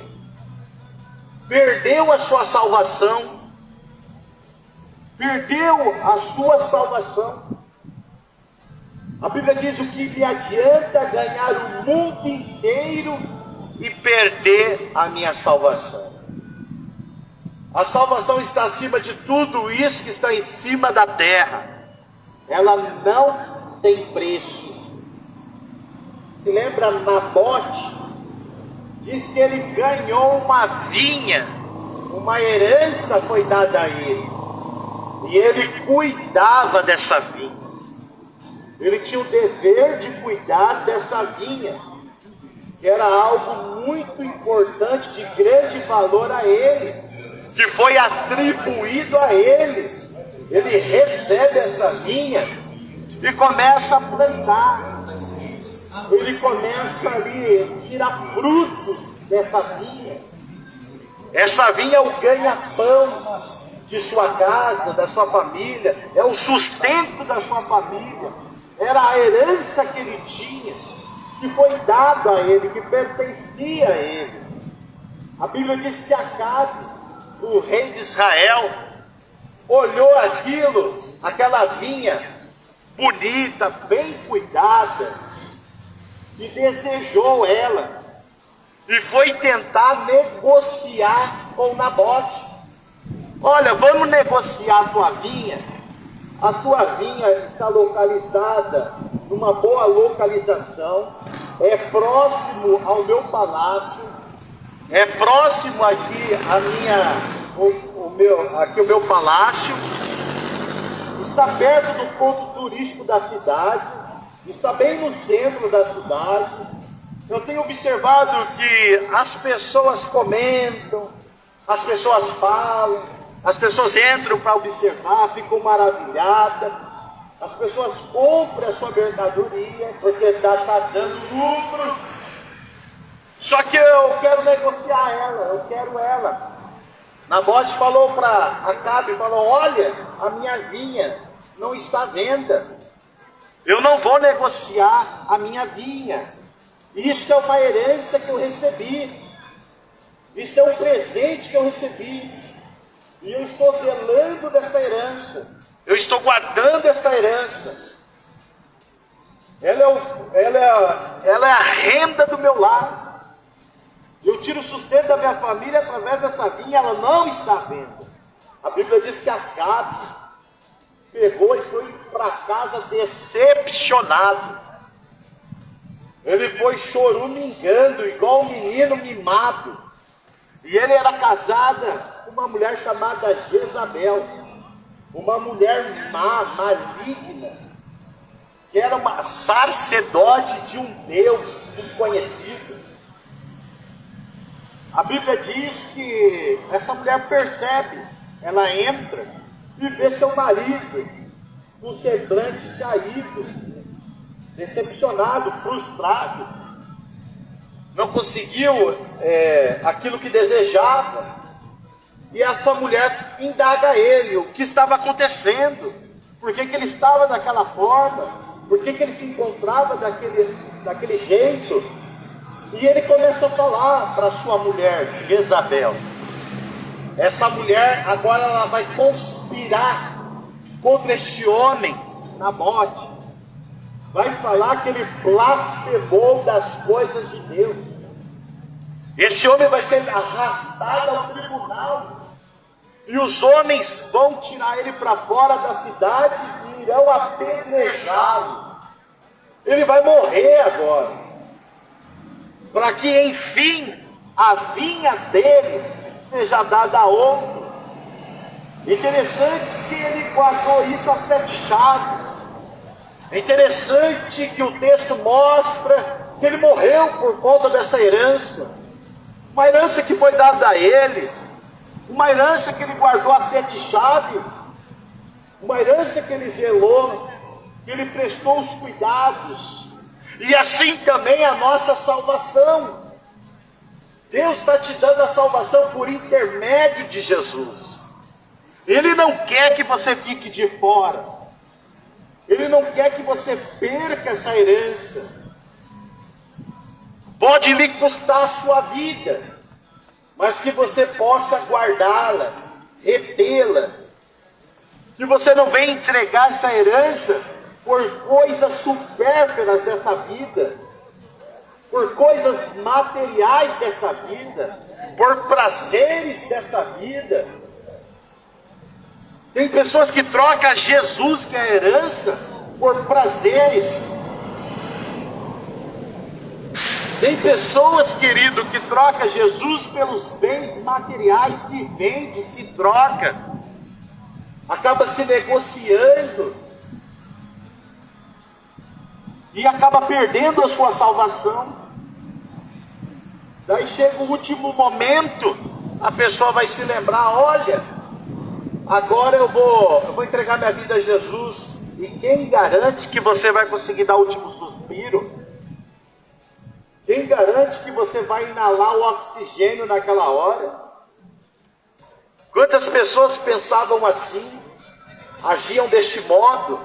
Perdeu a sua salvação. Perdeu a sua salvação. A Bíblia diz: o que me adianta ganhar o mundo inteiro e perder a minha salvação? A salvação está acima de tudo isso que está em cima da terra. Ela não tem preço. Se lembra Nabote? Diz que ele ganhou uma vinha, uma herança foi dada a ele, e ele cuidava dessa vinha. ele tinha o dever de cuidar dessa vinha, que era algo muito importante, de grande valor a ele, que foi atribuído a ele. Ele recebe essa vinha e começa a plantar. Ele começa ali a tirar frutos dessa vinha. Essa vinha é o ganha-pão de sua casa, da sua família, é o sustento da sua família. Era a herança que ele tinha, que foi dado a ele, que pertencia a ele. A Bíblia diz que Acabe, o rei de Israel, olhou aquela vinha bonita, bem cuidada, e desejou ela, e foi tentar negociar com Nabote. Olha, vamos negociar a tua vinha. A tua vinha está localizada numa boa localização, é próximo ao meu palácio, é próximo aqui o meu palácio, está perto do ponto turístico da cidade, está bem no centro da cidade. Eu tenho observado que as pessoas comentam, as pessoas falam, as pessoas entram para observar, ficam maravilhadas, as pessoas compram a sua mercadoria, porque está dando lucro. Só que eu quero negociar ela, eu quero ela. Nabote falou para Acabe, falou: olha, a minha vinha não está à venda, eu não vou negociar a minha vinha. Isto é uma herança que eu recebi, isto é um presente que eu recebi, e eu estou zelando desta herança, eu estou guardando esta herança. Ela é a renda do meu lar. Eu tiro o sustento da minha família através dessa vinha, ela não está à venda. A Bíblia diz que Acabe pegou e foi para casa decepcionado. Ele foi chorumingando, igual um menino mimado. E ele era casada com uma mulher chamada Jezabel, uma mulher má, maligna, que era uma sacerdote de um Deus desconhecido. A Bíblia diz que essa mulher percebe, ela entra e vê seu marido com o semblante caído, decepcionado, frustrado, não conseguiu aquilo que desejava. E essa mulher indaga ele o que estava acontecendo, por que ele estava daquela forma, por que ele se encontrava daquele jeito. E ele começa a falar para sua mulher, Jezabel. Essa mulher agora ela vai conspirar contra esse homem, Nabote. Vai falar que ele blasfemou das coisas de Deus. Esse homem vai ser arrastado ao tribunal. E os homens vão tirar ele para fora da cidade e irão apedrejá-lo. Ele vai morrer agora, para que enfim a vinha dele seja dada a outro. Interessante que ele guardou isso a 7 chaves. É interessante que o texto mostra que ele morreu por conta dessa herança. Uma herança que foi dada a ele, uma herança que ele guardou a 7 chaves, uma herança que ele zelou, que ele prestou os cuidados. E assim também a nossa salvação. Deus está te dando a salvação por intermédio de Jesus. Ele não quer que você fique de fora. Ele não quer que você perca essa herança. Pode lhe custar a sua vida, mas que você possa guardá-la, retê-la. Que você não venha entregar essa herança por coisas supérfluas dessa vida, por coisas materiais dessa vida, por prazeres dessa vida. Tem pessoas que trocam Jesus, que é a herança, por prazeres. Tem pessoas, querido, que trocam Jesus pelos bens materiais, se vende, se troca, acaba se negociando. e acaba perdendo a sua salvação. Daí chega o último momento, a pessoa vai se lembrar, olha, agora eu vou entregar minha vida a Jesus. E quem garante que você vai conseguir dar o último suspiro? Quem garante que você vai inalar o oxigênio naquela hora? Quantas pessoas pensavam assim, agiam deste modo,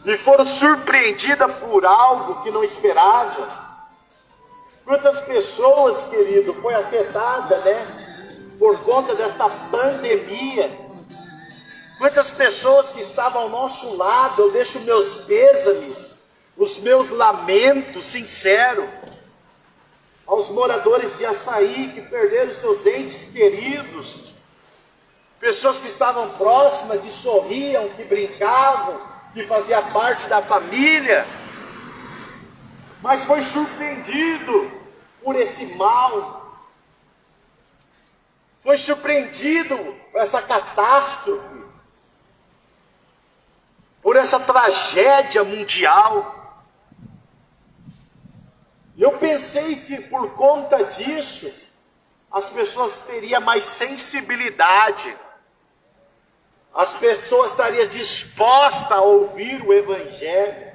e foram surpreendidas por algo que não esperavam? Quantas pessoas, querido, foi afetada, por conta desta pandemia? Quantas pessoas que estavam ao nosso lado, eu deixo meus pêsames, os meus lamentos sinceros, aos moradores de Açaí que perderam seus entes queridos, pessoas que estavam próximas, que sorriam, que brincavam, que faziam parte da família, mas foi surpreendido por esse mal, foi surpreendido por essa catástrofe, por essa tragédia mundial. E eu pensei que por conta disso, as pessoas teriam mais sensibilidade, as pessoas estariam dispostas a ouvir o Evangelho.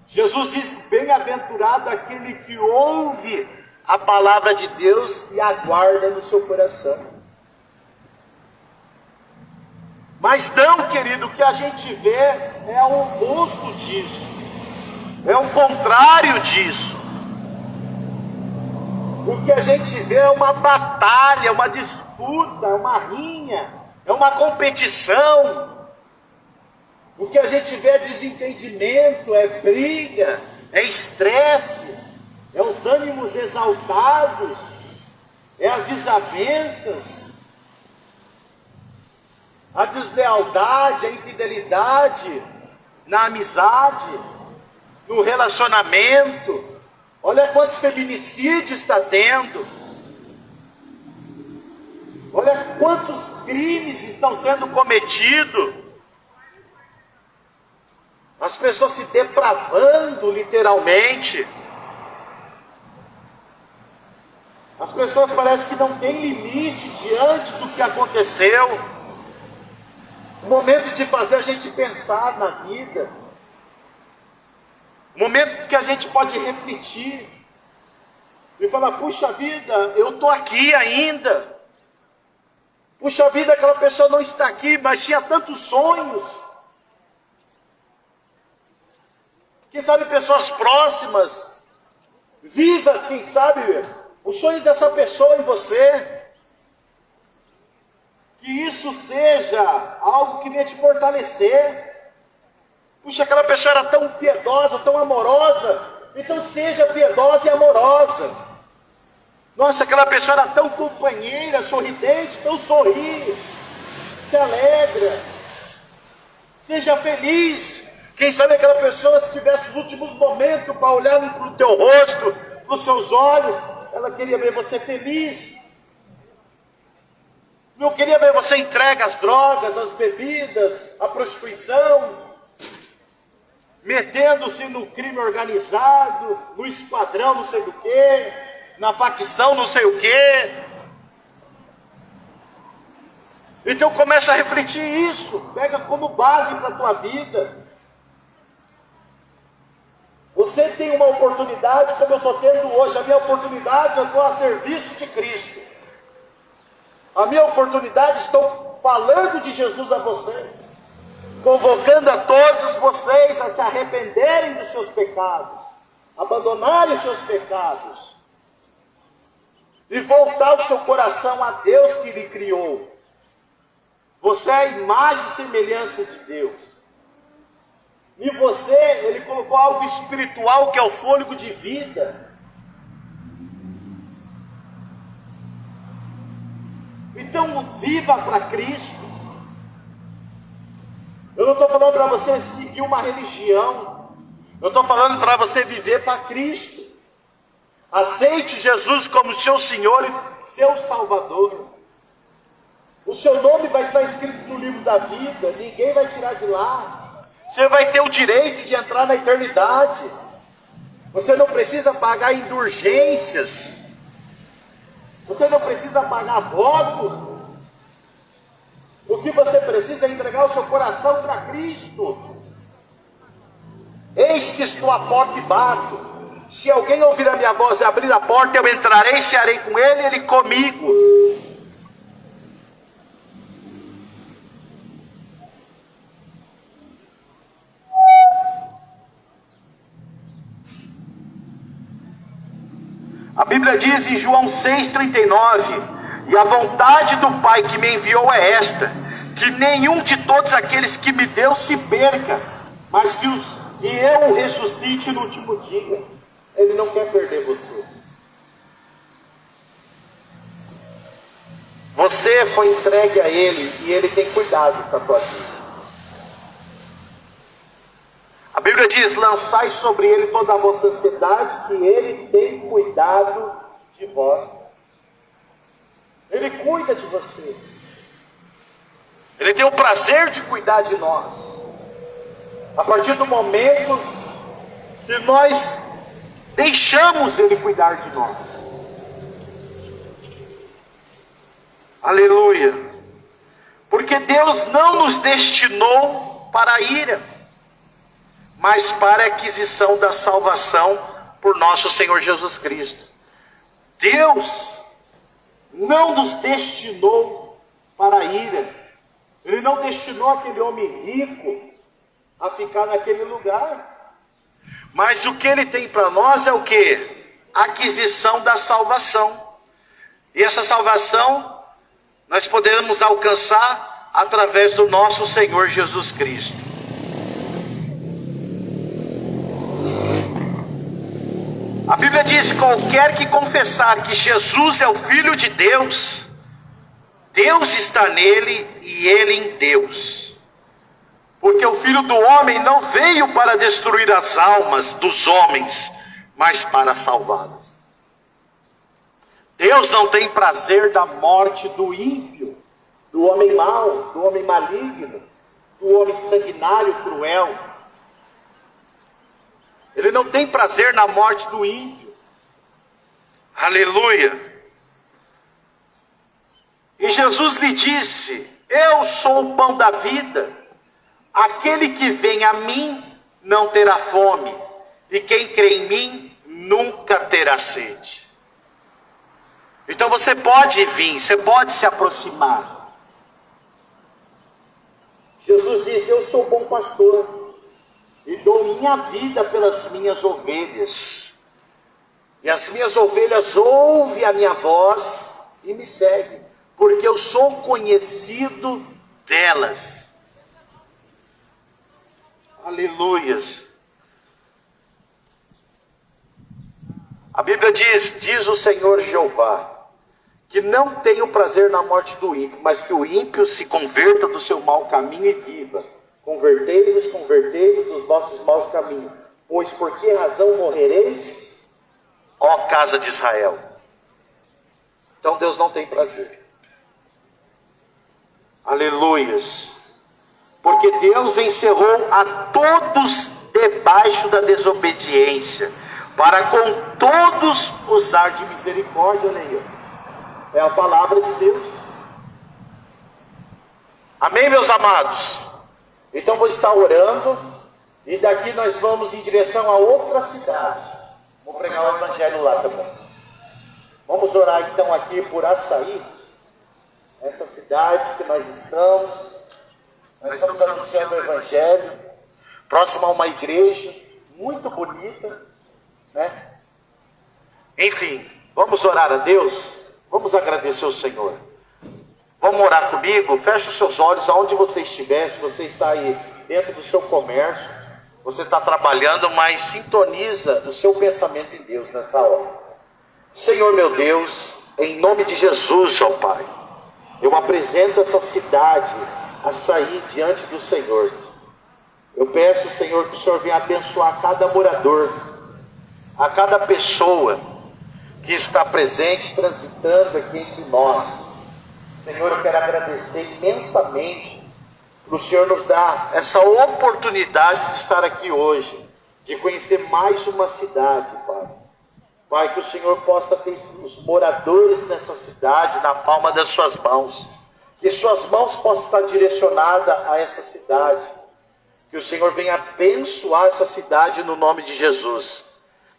Jesus diz: bem-aventurado aquele que ouve a palavra de Deus e aguarda no seu coração. Mas não, querido, o que a gente vê é o oposto disso, é o contrário disso. O que a gente vê é uma batalha, uma disputa, uma rinha, é uma competição. O que a gente vê é desentendimento, é briga, é estresse, é os ânimos exaltados, é as desavenças, a deslealdade, a infidelidade na amizade, no relacionamento. Olha quantos feminicídios está tendo. Olha quantos crimes estão sendo cometidos. As pessoas se depravando literalmente. As pessoas parecem que não têm limite diante do que aconteceu. O momento de fazer a gente pensar na vida. O momento que a gente pode refletir e falar: puxa vida, eu estou aqui ainda. Puxa vida, aquela pessoa não está aqui, mas tinha tantos sonhos. Quem sabe pessoas próximas, viva, quem sabe, os sonhos dessa pessoa em você. Que isso seja algo que venha te fortalecer. Puxa, aquela pessoa era tão piedosa, tão amorosa, então seja piedosa e amorosa. Nossa, aquela pessoa era tão companheira, sorridente, então sorri, se alegra, seja feliz. Quem sabe aquela pessoa, se tivesse os últimos momentos para olhar para o teu rosto, para os seus olhos, ela queria ver você feliz. Não queria ver você entregue às drogas, às bebidas, à prostituição, metendo-se no crime organizado, no esquadrão não sei do que, na facção não sei o que. Então começa a refletir isso, pega como base para a tua vida. Você tem uma oportunidade, como eu estou tendo hoje, a minha oportunidade, eu estou a serviço de Cristo. A minha oportunidade, estou falando de Jesus a vocês, convocando a todos vocês a se arrependerem dos seus pecados, abandonarem os seus pecados, e voltar o seu coração a Deus que lhe criou. Você é a imagem e semelhança de Deus. E você, Ele colocou algo espiritual que é o fôlego de vida. Então viva para Cristo. Eu não estou falando para você seguir uma religião. Eu estou falando para você viver para Cristo. Aceite Jesus como seu Senhor e seu Salvador. O seu nome vai estar escrito no livro da vida. Ninguém vai tirar de lá. Você vai ter o direito de entrar na eternidade. Você não precisa pagar indulgências. Você não precisa pagar votos. O que você precisa é entregar o seu coração para Cristo. Eis que estou à porta e bato. Se alguém ouvir a minha voz e abrir a porta, eu entrarei e cearei com ele e ele comigo. A Bíblia diz em João 6,39: e a vontade do Pai que me enviou é esta, que nenhum de todos aqueles que me deu se perca, mas que eu o ressuscite no último dia. Ele não quer perder você. Você foi entregue a Ele e Ele tem cuidado da tua vida. A Bíblia diz: lançai sobre Ele toda a vossa ansiedade, que Ele tem cuidado de vós. Ele cuida de você. Ele tem o prazer de cuidar de nós. A partir do momento que nós deixamos Ele cuidar de nós. Aleluia. Porque Deus não nos destinou para a ira, mas para a aquisição da salvação por nosso Senhor Jesus Cristo. Deus não nos destinou para a ira. Ele não destinou aquele homem rico a ficar naquele lugar. Mas o que Ele tem para nós é o quê? A aquisição da salvação. E essa salvação nós podemos alcançar através do nosso Senhor Jesus Cristo. A Bíblia diz: qualquer que confessar que Jesus é o Filho de Deus, Deus está nele e ele em Deus. Porque o Filho do Homem não veio para destruir as almas dos homens, mas para salvá-las. Deus não tem prazer da morte do ímpio, do homem mau, do homem maligno, do homem sanguinário, cruel. Ele não tem prazer na morte do ímpio. Aleluia. E Jesus lhe disse: eu sou o pão da vida. Aquele que vem a mim não terá fome, e quem crê em mim nunca terá sede. Então você pode vir, você pode se aproximar. Jesus diz: eu sou o bom pastor e dou minha vida pelas minhas ovelhas. E as minhas ovelhas ouvem a minha voz e me seguem, porque eu sou conhecido delas. Aleluias. A Bíblia diz o Senhor Jeová, que não tenho prazer na morte do ímpio, mas que o ímpio se converta do seu mau caminho e viva. Convertei-vos dos vossos maus caminhos, pois por que razão morrereis, ó casa de Israel? Então Deus não tem prazer. Aleluias. Porque Deus encerrou a todos debaixo da desobediência, para com todos usar de misericórdia. Olha aí, é a palavra de Deus. Amém, meus amados? Então vou estar orando, e daqui nós vamos em direção a outra cidade. Vou pregar o evangelho lá também. Vamos orar então aqui por Açaí, essa cidade que nós estamos. Nós estamos anunciando o evangelho, próximo a uma igreja muito bonita, né? Enfim, vamos orar a Deus, vamos agradecer ao Senhor. Vamos orar comigo? Feche os seus olhos aonde você estiver. Se você está aí dentro do seu comércio, você está trabalhando, mas sintoniza o seu pensamento em Deus nessa hora. Senhor meu Deus, em nome de Jesus, ó Pai, eu apresento essa cidade Açaí diante do Senhor. Eu peço, Senhor, que o Senhor venha abençoar cada morador, a cada pessoa que está presente, transitando aqui entre nós. Senhor, eu quero agradecer imensamente para o Senhor nos dar essa oportunidade de estar aqui hoje, de conhecer mais uma cidade, Pai. Pai, que o Senhor possa ter os moradores nessa cidade na palma das suas mãos. Que suas mãos possam estar direcionadas a essa cidade. Que o Senhor venha abençoar essa cidade no nome de Jesus.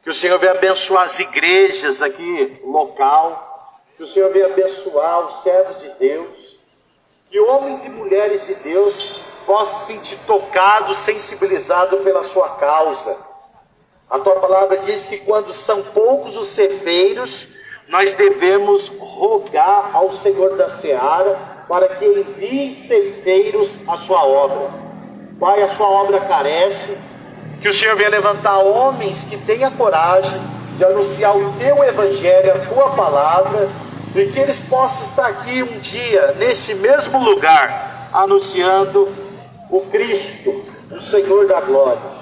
Que o Senhor venha abençoar as igrejas aqui, local. Que o Senhor venha abençoar os servos de Deus. Que homens e mulheres de Deus possam se sentir tocados, sensibilizados pela sua causa. A tua palavra diz que quando são poucos os ceifeiros, nós devemos rogar ao Senhor da seara para que envie ceifeiros à sua obra. Pai, a sua obra carece, que o Senhor venha levantar homens que tenham coragem de anunciar o teu evangelho, a tua palavra, e que eles possam estar aqui um dia, nesse mesmo lugar, anunciando o Cristo, o Senhor da glória.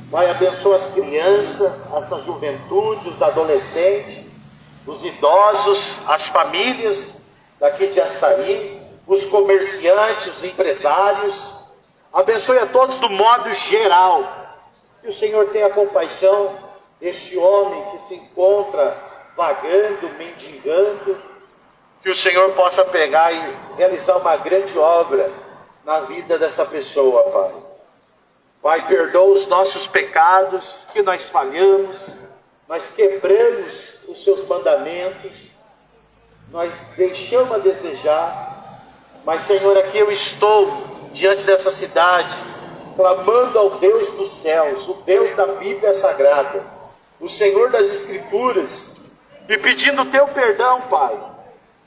Pai, abençoa as crianças, essa juventude, os adolescentes, os idosos, as famílias daqui de Açaí, os comerciantes, os empresários. Abençoe a todos do modo geral. Que o Senhor tenha compaixão deste homem que se encontra vagando, mendigando. Que o Senhor possa pegar e realizar uma grande obra na vida dessa pessoa, Pai. Pai, perdoa os nossos pecados, que nós falhamos, nós quebramos os seus mandamentos, nós deixamos a desejar, mas Senhor, aqui eu estou diante dessa cidade, clamando ao Deus dos céus, o Deus da Bíblia Sagrada, o Senhor das Escrituras, e pedindo o teu perdão, Pai,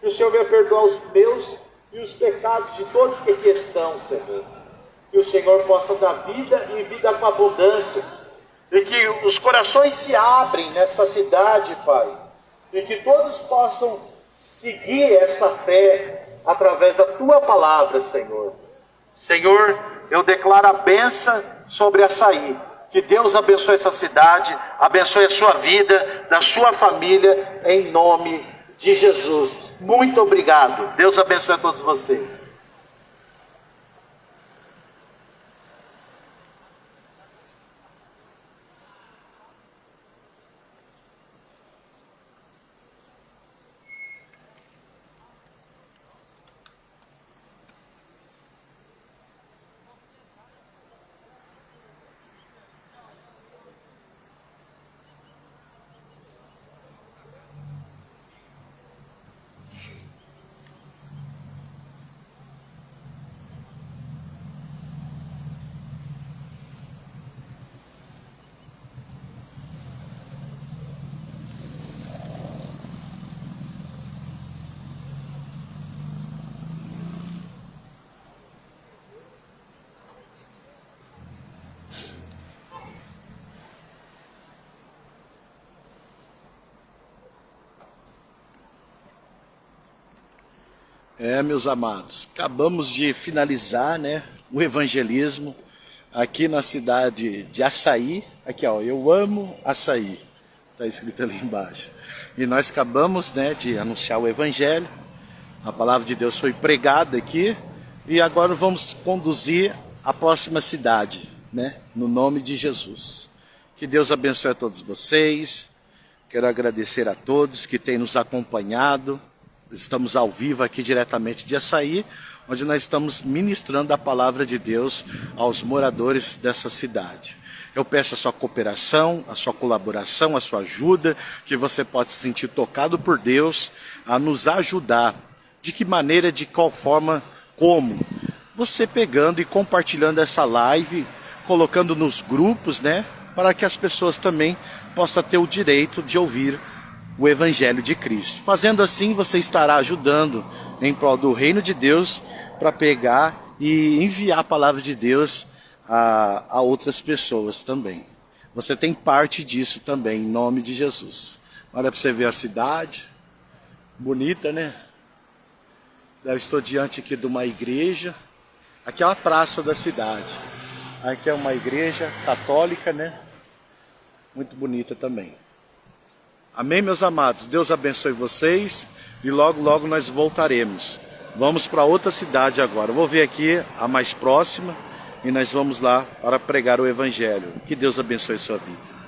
que o Senhor venha perdoar os meus e os pecados de todos que aqui estão, Senhor. Que o Senhor possa dar vida e vida com abundância. E que os corações se abrem nessa cidade, Pai. E que todos possam seguir essa fé através da Tua palavra, Senhor. Senhor, eu declaro a bênção sobre Açaí. Que Deus abençoe essa cidade, abençoe a sua vida, da sua família, em nome de Jesus. Muito obrigado. Deus abençoe a todos vocês. Meus amados, acabamos de finalizar, né, o evangelismo aqui na cidade de Açaí. Aqui, ó, eu amo Açaí, está escrito ali embaixo. E nós acabamos, né, de anunciar o evangelho. A palavra de Deus foi pregada aqui e agora vamos conduzir a próxima cidade, né, no nome de Jesus. Que Deus abençoe a todos vocês. Quero agradecer a todos que têm nos acompanhado. Estamos ao vivo aqui diretamente de Açaí, onde nós estamos ministrando a palavra de Deus aos moradores dessa cidade. Eu peço a sua cooperação, a sua colaboração, a sua ajuda, que você pode se sentir tocado por Deus a nos ajudar. De que maneira, de qual forma, como? Você pegando e compartilhando essa live, colocando nos grupos, né? Para que as pessoas também possam ter o direito de ouvir o Evangelho de Cristo. Fazendo assim, você estará ajudando em prol do reino de Deus para pegar e enviar a palavra de Deus a outras pessoas também. Você tem parte disso também, em nome de Jesus. Olha para você ver a cidade, bonita, né? Eu estou diante aqui de uma igreja. Aqui é uma praça da cidade. Aqui é uma igreja católica, né? Muito bonita também. Amém, meus amados? Deus abençoe vocês e logo, logo nós voltaremos. Vamos para outra cidade agora. Eu vou ver aqui a mais próxima e nós vamos lá para pregar o Evangelho. Que Deus abençoe sua vida.